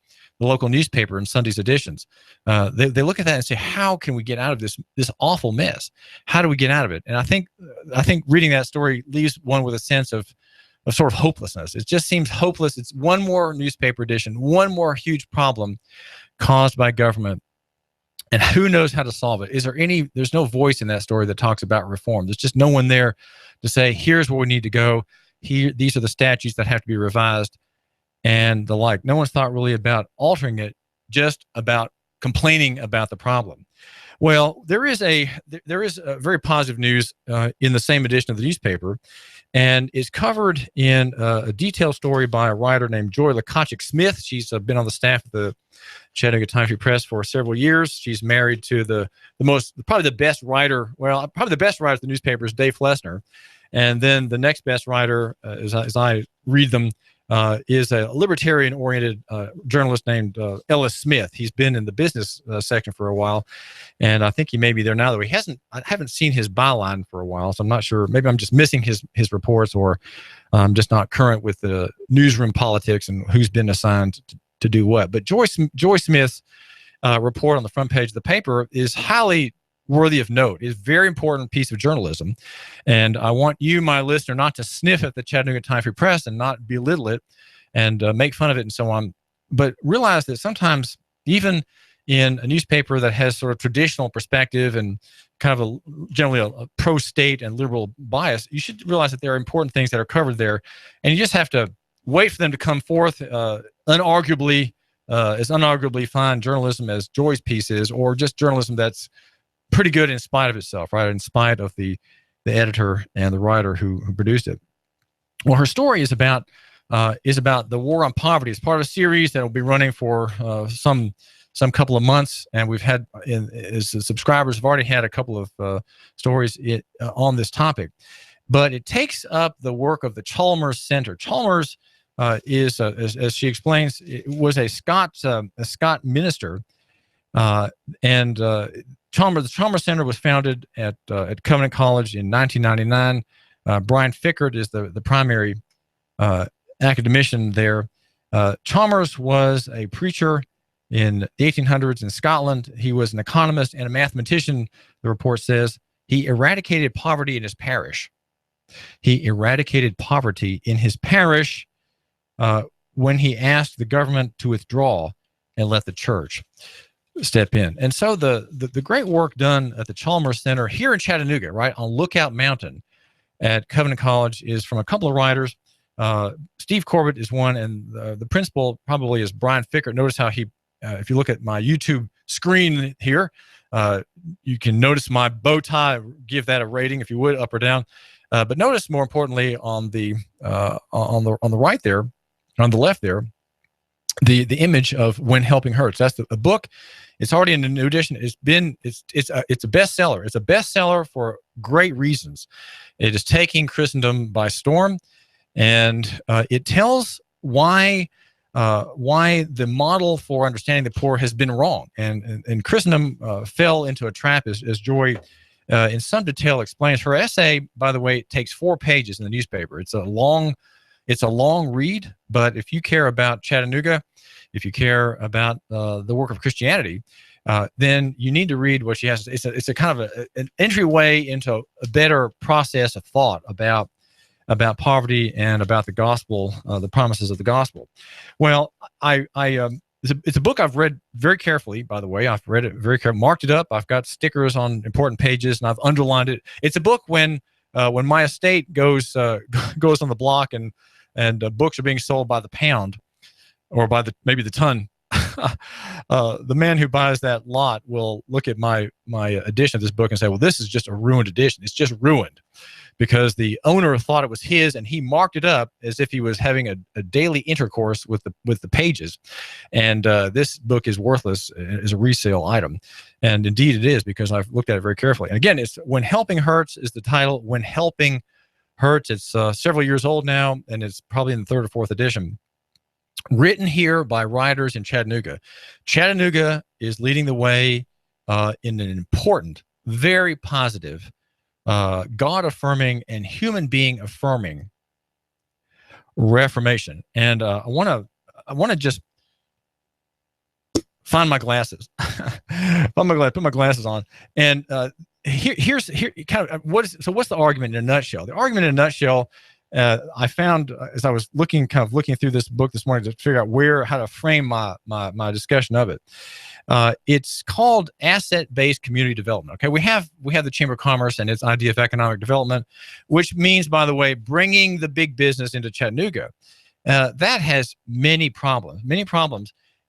local newspaper in Sunday's editions. They look at that and say, how can we get out of this awful mess? How do we get out of it? And I think reading that story leaves one with a sense of sort of hopelessness. It just seems hopeless. It's one more newspaper edition, one more huge problem caused by government. And who knows how to solve it? There's no voice in that story that talks about reform. There's just no one there to say, here's where we need to go. These are the statutes that have to be revised and the like. No one's thought really about altering it, just about complaining about the problem. Well, there is a very positive news in the same edition of the newspaper, and it's covered in a detailed story by a writer named Joy Lakachik-Smith. She's been on the staff of the Chattanooga Times-Free Press for several years. She's married to probably the best writer of the newspaper is Dave Flessner, and then the next best writer, as I read them, is a libertarian-oriented journalist named Ellis Smith. He's been in the business section for a while, and I think he may be there now. Though I haven't seen his byline for a while, so I'm not sure. Maybe I'm just missing his reports, or I'm just not current with the newsroom politics and who's been assigned to do what. But Joy Smith's report on the front page of the paper is highly worthy of note. It's a very important piece of journalism. And I want you, my listener, not to sniff at the Chattanooga Times-Free Press and not belittle it and make fun of it and so on, but realize that sometimes even in a newspaper that has sort of traditional perspective and kind of generally a pro-state and liberal bias, you should realize that there are important things that are covered there. And you just have to wait for them to come forth as unarguably fine journalism as Joy's piece is, or just journalism that's pretty good in spite of itself, right? In spite of the editor and the writer who produced it. Well, her story is about the war on poverty. It's part of a series that will be running for some couple of months, and we've had, as the subscribers have already had a couple of stories on this topic. But it takes up the work of the Chalmers Center. Chalmers is, as she explains, it was a Scot minister, and the Chalmers Center was founded at Covenant College in 1999. Brian Fickert is the primary academician there. Chalmers was a preacher in the 1800s in Scotland. He was an economist and a mathematician, the report says. He eradicated poverty in his parish. When he asked the government to withdraw and let the church step in. And so the great work done at the Chalmers Center here in Chattanooga, right on Lookout Mountain at Covenant College, is from a couple of writers. Steve Corbett is one, and the principal probably is Brian Fickert. Notice how he, if you look at my YouTube screen here, you can notice my bow tie. Give that a rating if you would, up or down. But notice more importantly on the right there, on the left there, the image of When Helping Hurts. That's a book. It's already in the new edition. It's a bestseller. It's a bestseller for great reasons. It is taking Christendom by storm, and it tells why the model for understanding the poor has been wrong, and Christendom fell into a trap, as Joy in some detail explains. Her essay, by the way, takes 4 pages in the newspaper. It's a long read, but if you care about Chattanooga, if you care about the work of Christianity, then you need to read what she has. It's a kind of an entryway into a better process of thought about poverty and about the gospel, the promises of the gospel. Well, I it's a book I've read very carefully, by the way. I've read it very carefully, marked it up. I've got stickers on important pages, and I've underlined it. It's a book when my estate goes on the block and books are being sold by the pound or by maybe the ton. The man who buys that lot will look at my edition of this book and say, well, this is just a ruined edition. It's just ruined because the owner thought it was his and he marked it up as if he was having a daily intercourse with the pages. And this book is worthless as a resale item. And indeed it is, because I've looked at it very carefully. And again, it's When Helping Hurts is the title. When Helping Hurts. It's several years old now, and it's probably in the 3rd or 4th edition. Written here by writers in Chattanooga. Chattanooga is leading the way in an important, very positive, God-affirming and human being affirming reformation. And I want to just find my glasses. Put my glasses on. And here's kind of what's the argument in a nutshell? The argument in a nutshell, I found as I was looking through this book this morning to figure out how to frame my discussion of it. It's called asset-based community development. Okay, we have the Chamber of Commerce and its idea of economic development, which means, by the way, bringing the big business into Chattanooga. That has many problems.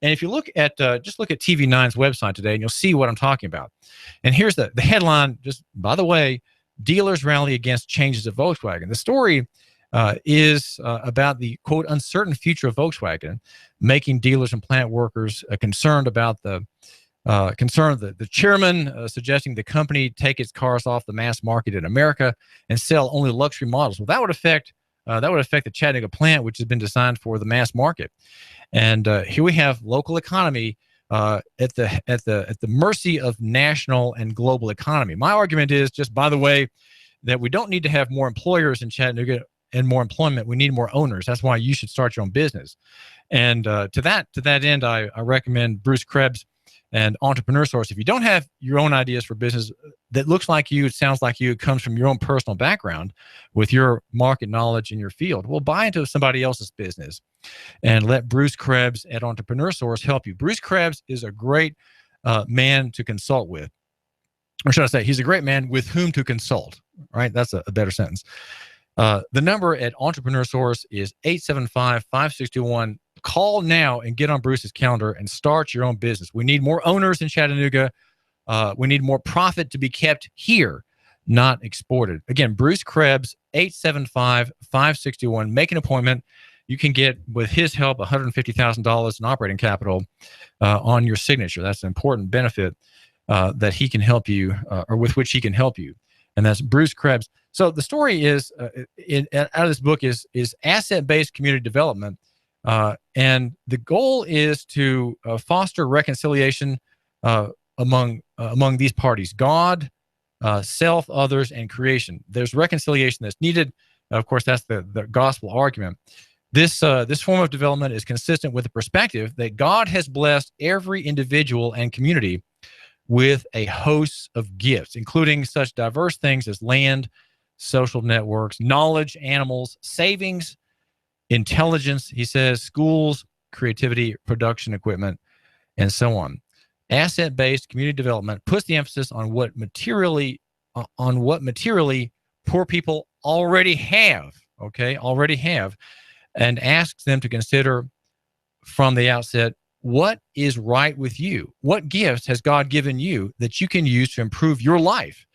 And if you look at just look at TV9's website today, and you'll see what I'm talking about. And here's the headline. Just by the way, dealers rally against changes at Volkswagen. The story is about the, quote, uncertain future of Volkswagen, making dealers and plant workers concerned about the chairman suggesting the company take its cars off the mass market in America and sell only luxury models. Well, that would affect the Chattanooga plant, which has been designed for the mass market. And here we have local economy at the mercy of national and global economy. My argument is, just by the way, that we don't need to have more employers in Chattanooga and more employment. We need more owners. That's why you should start your own business. And to that end, I recommend Bruce Krebs and Entrepreneur Source. If you don't have your own ideas for business that looks like you, it sounds like you, it comes from your own personal background with your market knowledge in your field, well, buy into somebody else's business and let Bruce Krebs at Entrepreneur Source help you. Bruce Krebs is a great man to consult with. Or should I say, he's a great man with whom to consult, right? That's a better sentence. The number at Entrepreneur Source is 875-5621. Call now and get on Bruce's calendar and start your own business. We need more owners in Chattanooga. We need more profit to be kept here, not exported. Again, Bruce Krebs, 875-5621. Make an appointment. You can get, with his help, $150,000 in operating capital on your signature. That's an important benefit that he can help you, or with which he can help you. And that's Bruce Krebs. So the story is, out of this book, is asset-based community development. And the goal is to foster reconciliation among these parties: God, self, others, and creation. There's reconciliation that's needed. Of course, that's the gospel argument. This form of development is consistent with the perspective that God has blessed every individual and community with a host of gifts, including such diverse things as land, social networks, knowledge, animals, savings, intelligence, he says, schools, creativity, production equipment, and so on. Asset-based community development puts the emphasis on what materially poor people already have, and asks them to consider from the outset, what is right with you? What gifts has God given you that you can use to improve your life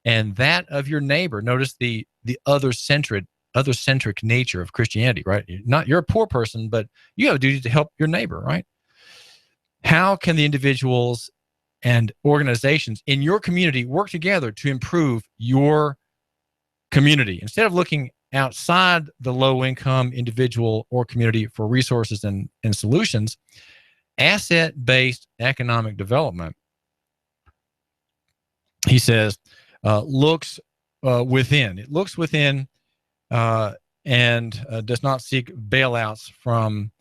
and that of your neighbor? Notice the other-centric nature of Christianity, right? You're a poor person, but you have a duty to help your neighbor, right? How can the individuals and organizations in your community work together to improve your community? Instead of looking outside the low-income individual or community for resources and solutions, asset-based economic development, he says, looks within. It looks within and does not seek bailouts from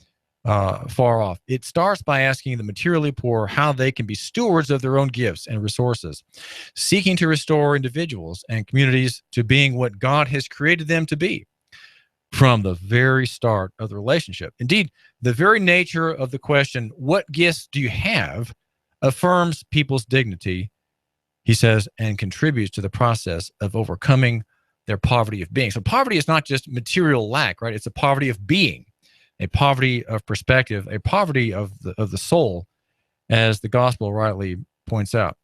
far off. It starts by asking the materially poor how they can be stewards of their own gifts and resources, seeking to restore individuals and communities to being what God has created them to be. from the very start of the relationship. Indeed, the very nature of the question, what gifts do you have, affirms people's dignity, he says, and contributes to the process of overcoming their poverty of being. So poverty is not just material lack, right? It's a poverty of being, a poverty of perspective, a poverty of the soul, as the gospel rightly points out.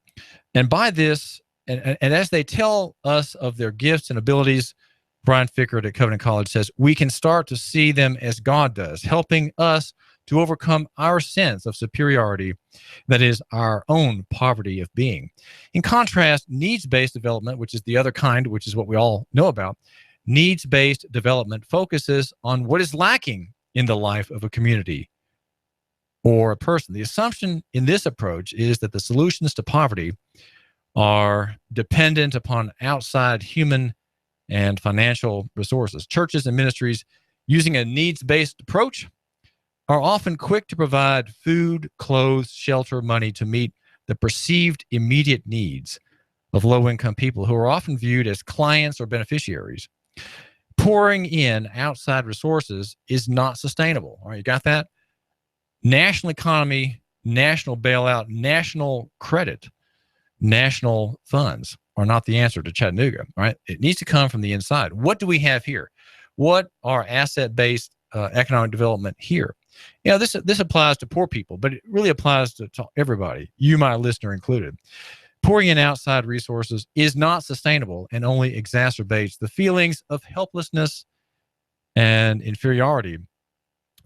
And by this, and as they tell us of their gifts and abilities, Brian Fickert at Covenant College says, we can start to see them as God does, helping us to overcome our sense of superiority, that is, our own poverty of being. In contrast, needs-based development, which is the other kind, which is what we all know about, needs-based development focuses on what is lacking in the life of a community or a person. The assumption in this approach is that the solutions to poverty are dependent upon outside human and financial resources. Churches and ministries using a needs-based approach are often quick to provide food, clothes, shelter, money to meet the perceived immediate needs of low-income people who are often viewed as clients or beneficiaries. Pouring in outside resources is not sustainable. All right, you got that? National economy, national bailout, national credit, national funds are not the answer to Chattanooga, right? It needs to come from the inside. What do we have here? What are asset-based economic development here? You know, this applies to poor people, but it really applies to everybody, you, my listener included. Pouring in outside resources is not sustainable and only exacerbates the feelings of helplessness and inferiority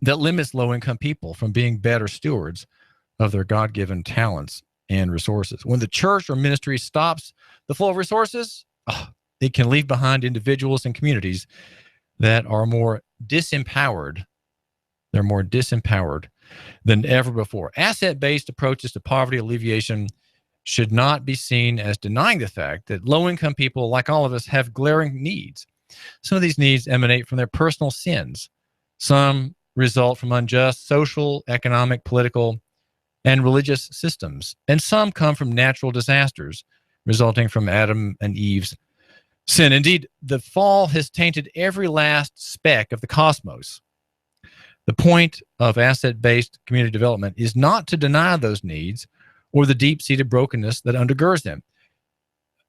that limits low-income people from being better stewards of their God-given talents and resources. When the church or ministry stops the flow of resources, it can leave behind individuals and communities that are more disempowered. They're more disempowered than ever before. Asset-based approaches to poverty alleviation should not be seen as denying the fact that low-income people, like all of us, have glaring needs. Some of these needs emanate from their personal sins. Some result from unjust social, economic, political, and religious systems. And some come from natural disasters resulting from Adam and Eve's sin. Indeed, the fall has tainted every last speck of the cosmos. The point of asset-based community development is not to deny those needs or the deep-seated brokenness that undergirds them.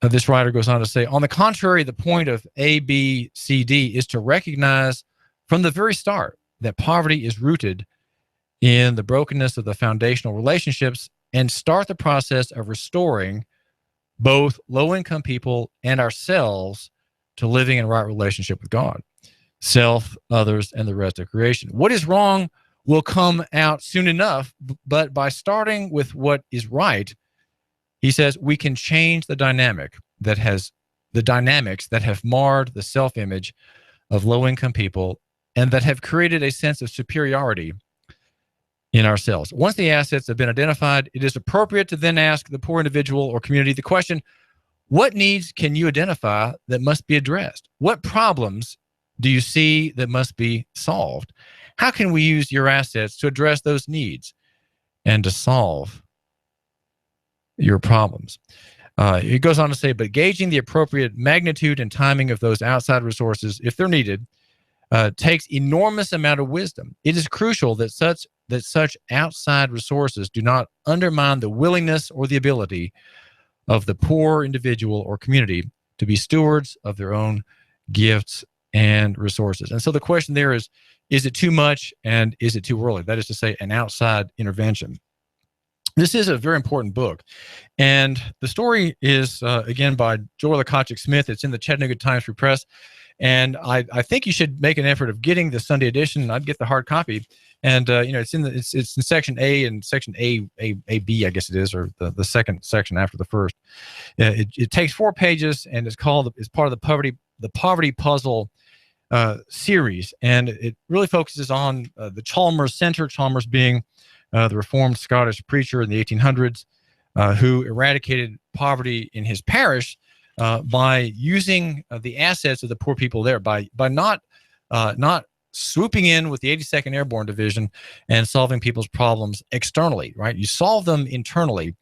This writer goes on to say, on the contrary, the point of ABCD is to recognize from the very start that poverty is rooted in the brokenness of the foundational relationships and start the process of restoring both low-income people and ourselves to living in right relationship with God, self, others, and the rest of creation. What is wrong will come out soon enough, but by starting with what is right, he says, we can change the dynamics that have marred the self-image of low-income people and that have created a sense of superiority in ourselves. Once the assets have been identified, it is appropriate to then ask the poor individual or community the question, what needs can you identify that must be addressed? What problems do you see that must be solved? How can we use your assets to address those needs and to solve your problems? He goes on to say, but gauging the appropriate magnitude and timing of those outside resources, if they're needed, takes enormous amount of wisdom. It is crucial that such outside resources do not undermine the willingness or the ability of the poor individual or community to be stewards of their own gifts and resources. And so the question there is it too much and is it too early? That is to say, an outside intervention. This is a very important book. And the story is, again, by Joel Akachik Smith. It's in the Chattanooga Times Free Press. And I think you should make an effort of getting the Sunday edition. I'd get the hard copy. And, it's in section A and section A, B, I guess it is, or the second section after the first. It takes 4 pages and it's part of the Poverty Puzzle series. And it really focuses on the Chalmers Center, Chalmers being the Reformed Scottish preacher in the 1800s who eradicated poverty in his parish by using the assets of the poor people there, by not swooping in with the 82nd Airborne Division and solving people's problems externally, right? You solve them internally.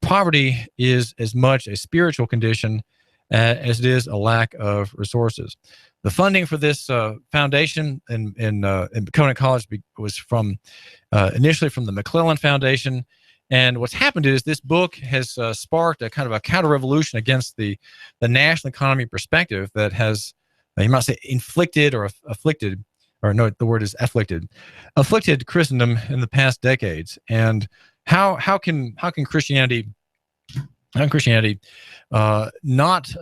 Poverty is as much a spiritual condition as it is a lack of resources. The funding for this foundation in Covenant College was from initially from the McClellan Foundation. And what's happened is this book has sparked a kind of a counter-revolution against the national economy perspective that has, you might say, inflicted or afflicted, or no, the word is afflicted Christendom in the past decades. And how can Christianity not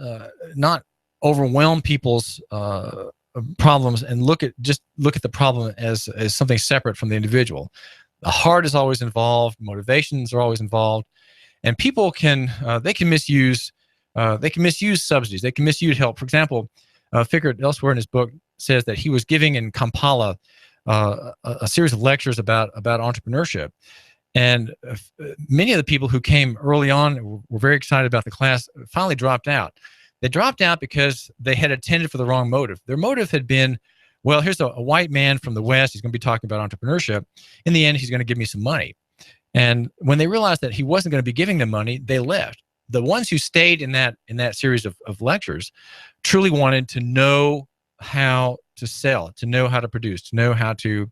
overwhelm people's problems and look at the problem as something separate from the individual? The heart is always involved, motivations are always involved, and people can misuse subsidies, they can misuse help. For example, Fickert elsewhere in his book says that he was giving in Kampala a series of lectures about entrepreneurship, and many of the people who came early on were very excited about the class finally dropped out. They dropped out because they had attended for the wrong motive. Their motive had been, well, here's a white man from the West. He's going to be talking about entrepreneurship. In the end, he's going to give me some money. And when they realized that he wasn't going to be giving them money, they left. The ones who stayed in that series of lectures truly wanted to know how to sell, to know how to produce, to know how to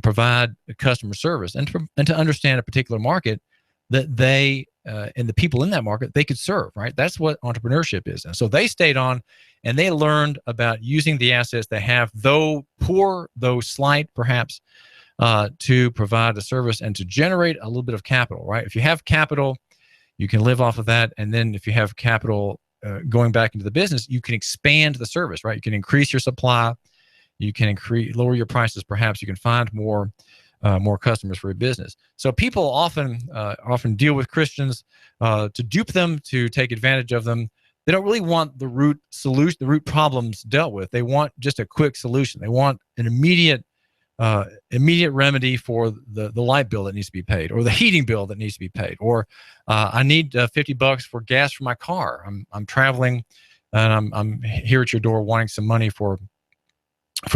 provide customer service, and to understand a particular market that they and the people in that market they could serve, right? That's what entrepreneurship is. And so they stayed on and they learned about using the assets they have, though poor, though slight perhaps, to provide a service and to generate a little bit of capital, right? If you have capital, you can live off of that. And then if you have capital going back into the business, you can expand the service, right? You can increase your supply, you can lower your prices, perhaps you can find more customers for your business. So people often deal with Christians to dupe them, to take advantage of them. They don't really want the root solution, the root problems dealt with. They want just a quick solution. They want an immediate remedy for the light bill that needs to be paid, or the heating bill that needs to be paid, or I need $50 for gas for my car. I'm traveling, and I'm here at your door wanting some money for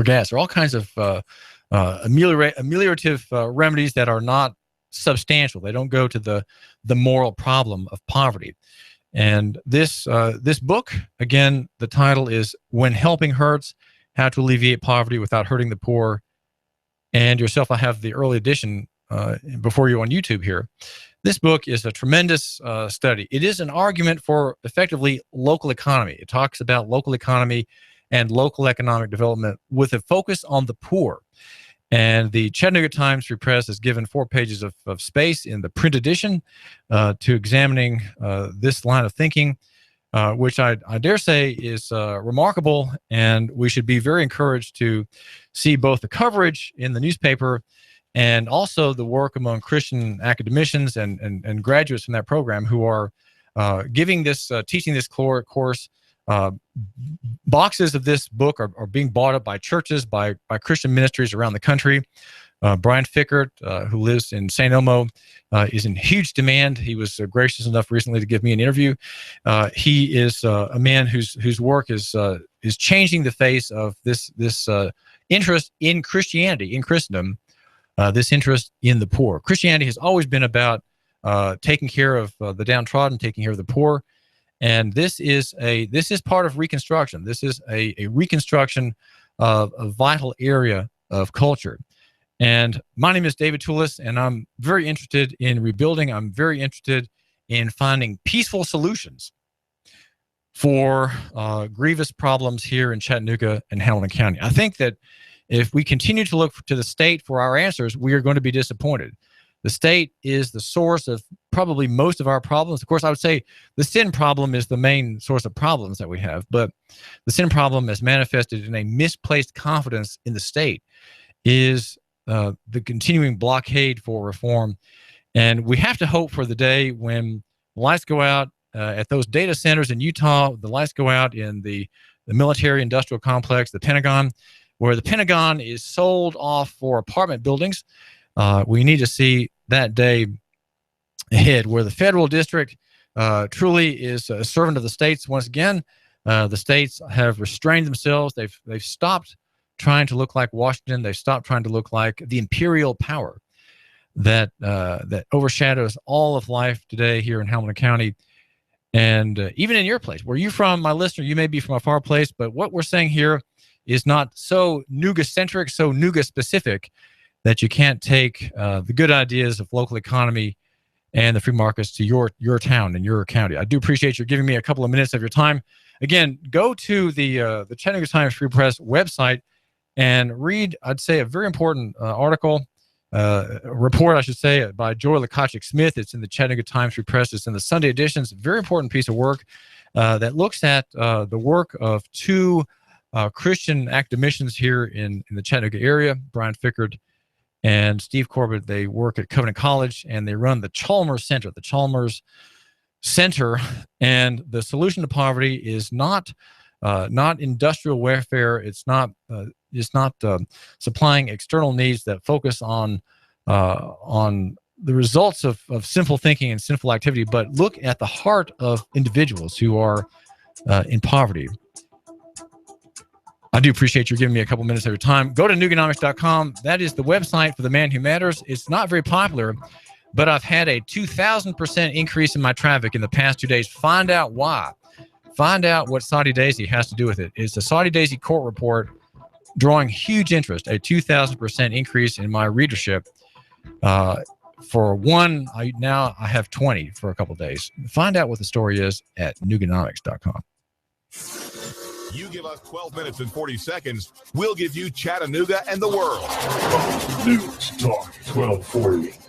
gas. There are all kinds of ameliorative remedies that are not substantial. They don't go to the moral problem of poverty. And this book, again, the title is When Helping Hurts: How to Alleviate Poverty Without Hurting the Poor. And yourself, I have the early edition before you on YouTube here. This book is a tremendous study. It is an argument for effectively local economy. It talks about local economy and local economic development with a focus on the poor. And the Chattanooga Times Free Press has given 4 pages of space in the print edition to examining this line of thinking, which I dare say is remarkable, and we should be very encouraged to see both the coverage in the newspaper and also the work among Christian academicians and graduates from that program who are giving this, teaching this course. Boxes of this book are being bought up by churches, by Christian ministries around the country. Brian Fickert, who lives in St. Elmo, is in huge demand. He was gracious enough recently to give me an interview. He is a man whose work is changing the face of this interest in Christianity, in Christendom, this interest in the poor. Christianity has always been about taking care of the downtrodden, taking care of the poor. And this is part of Reconstruction. This is a reconstruction of a vital area of culture. And my name is David Tulis, and I'm very interested in rebuilding. I'm very interested in finding peaceful solutions for grievous problems here in Chattanooga and Hamilton County. I think that if we continue to look to the state for our answers, we are going to be disappointed. The state is the source of probably most of our problems. Of course, I would say the sin problem is the main source of problems that we have, but the sin problem is manifested in a misplaced confidence in the state is the continuing blockade for reform. And we have to hope for the day when the lights go out at those data centers in Utah, the lights go out in the military industrial complex, the Pentagon, where the Pentagon is sold off for apartment buildings. We need to see that day ahead where the federal district truly is a servant of the states once again. The states have restrained themselves. They've stopped trying to look like Washington. They've stopped trying to look like the imperial power that overshadows all of life today here in Hamilton County. And even in your place, where you're from, my listener, you may be from a far place, but what we're saying here is not so Nooga-centric, so Nooga-specific that you can't take the good ideas of local economy and the free markets to your town and your county. I do appreciate you giving me a couple of minutes of your time. Again, go to the Chattanooga Times Free Press website and read, I'd say, a very important article, report, I should say, by Joy Lakachik-Smith. It's in the Chattanooga Times Free Press. It's in the Sunday editions. Very important piece of work that looks at the work of two Christian academicians here in the Chattanooga area, Brian Fickard and Steve Corbett. They work at Covenant College, and they run the Chalmers Center. The Chalmers Center, and the solution to poverty is not industrial welfare. It's not supplying external needs that focus on the results of sinful thinking and sinful activity, but look at the heart of individuals who are in poverty. I do appreciate you giving me a couple minutes of your time. Go to Nooganomics.com. That is the website for the man who matters. It's not very popular, but I've had a 2,000% increase in my traffic in the past 2 days. Find out why. Find out what Saudi Daisy has to do with it. It's the Saudi Daisy court report drawing huge interest, a 2,000% increase in my readership. For one, I have 20 for a couple days. Find out what the story is at Nooganomics.com. You give us 12 minutes and 40 seconds, we'll give you Chattanooga and the world. News Talk 1240.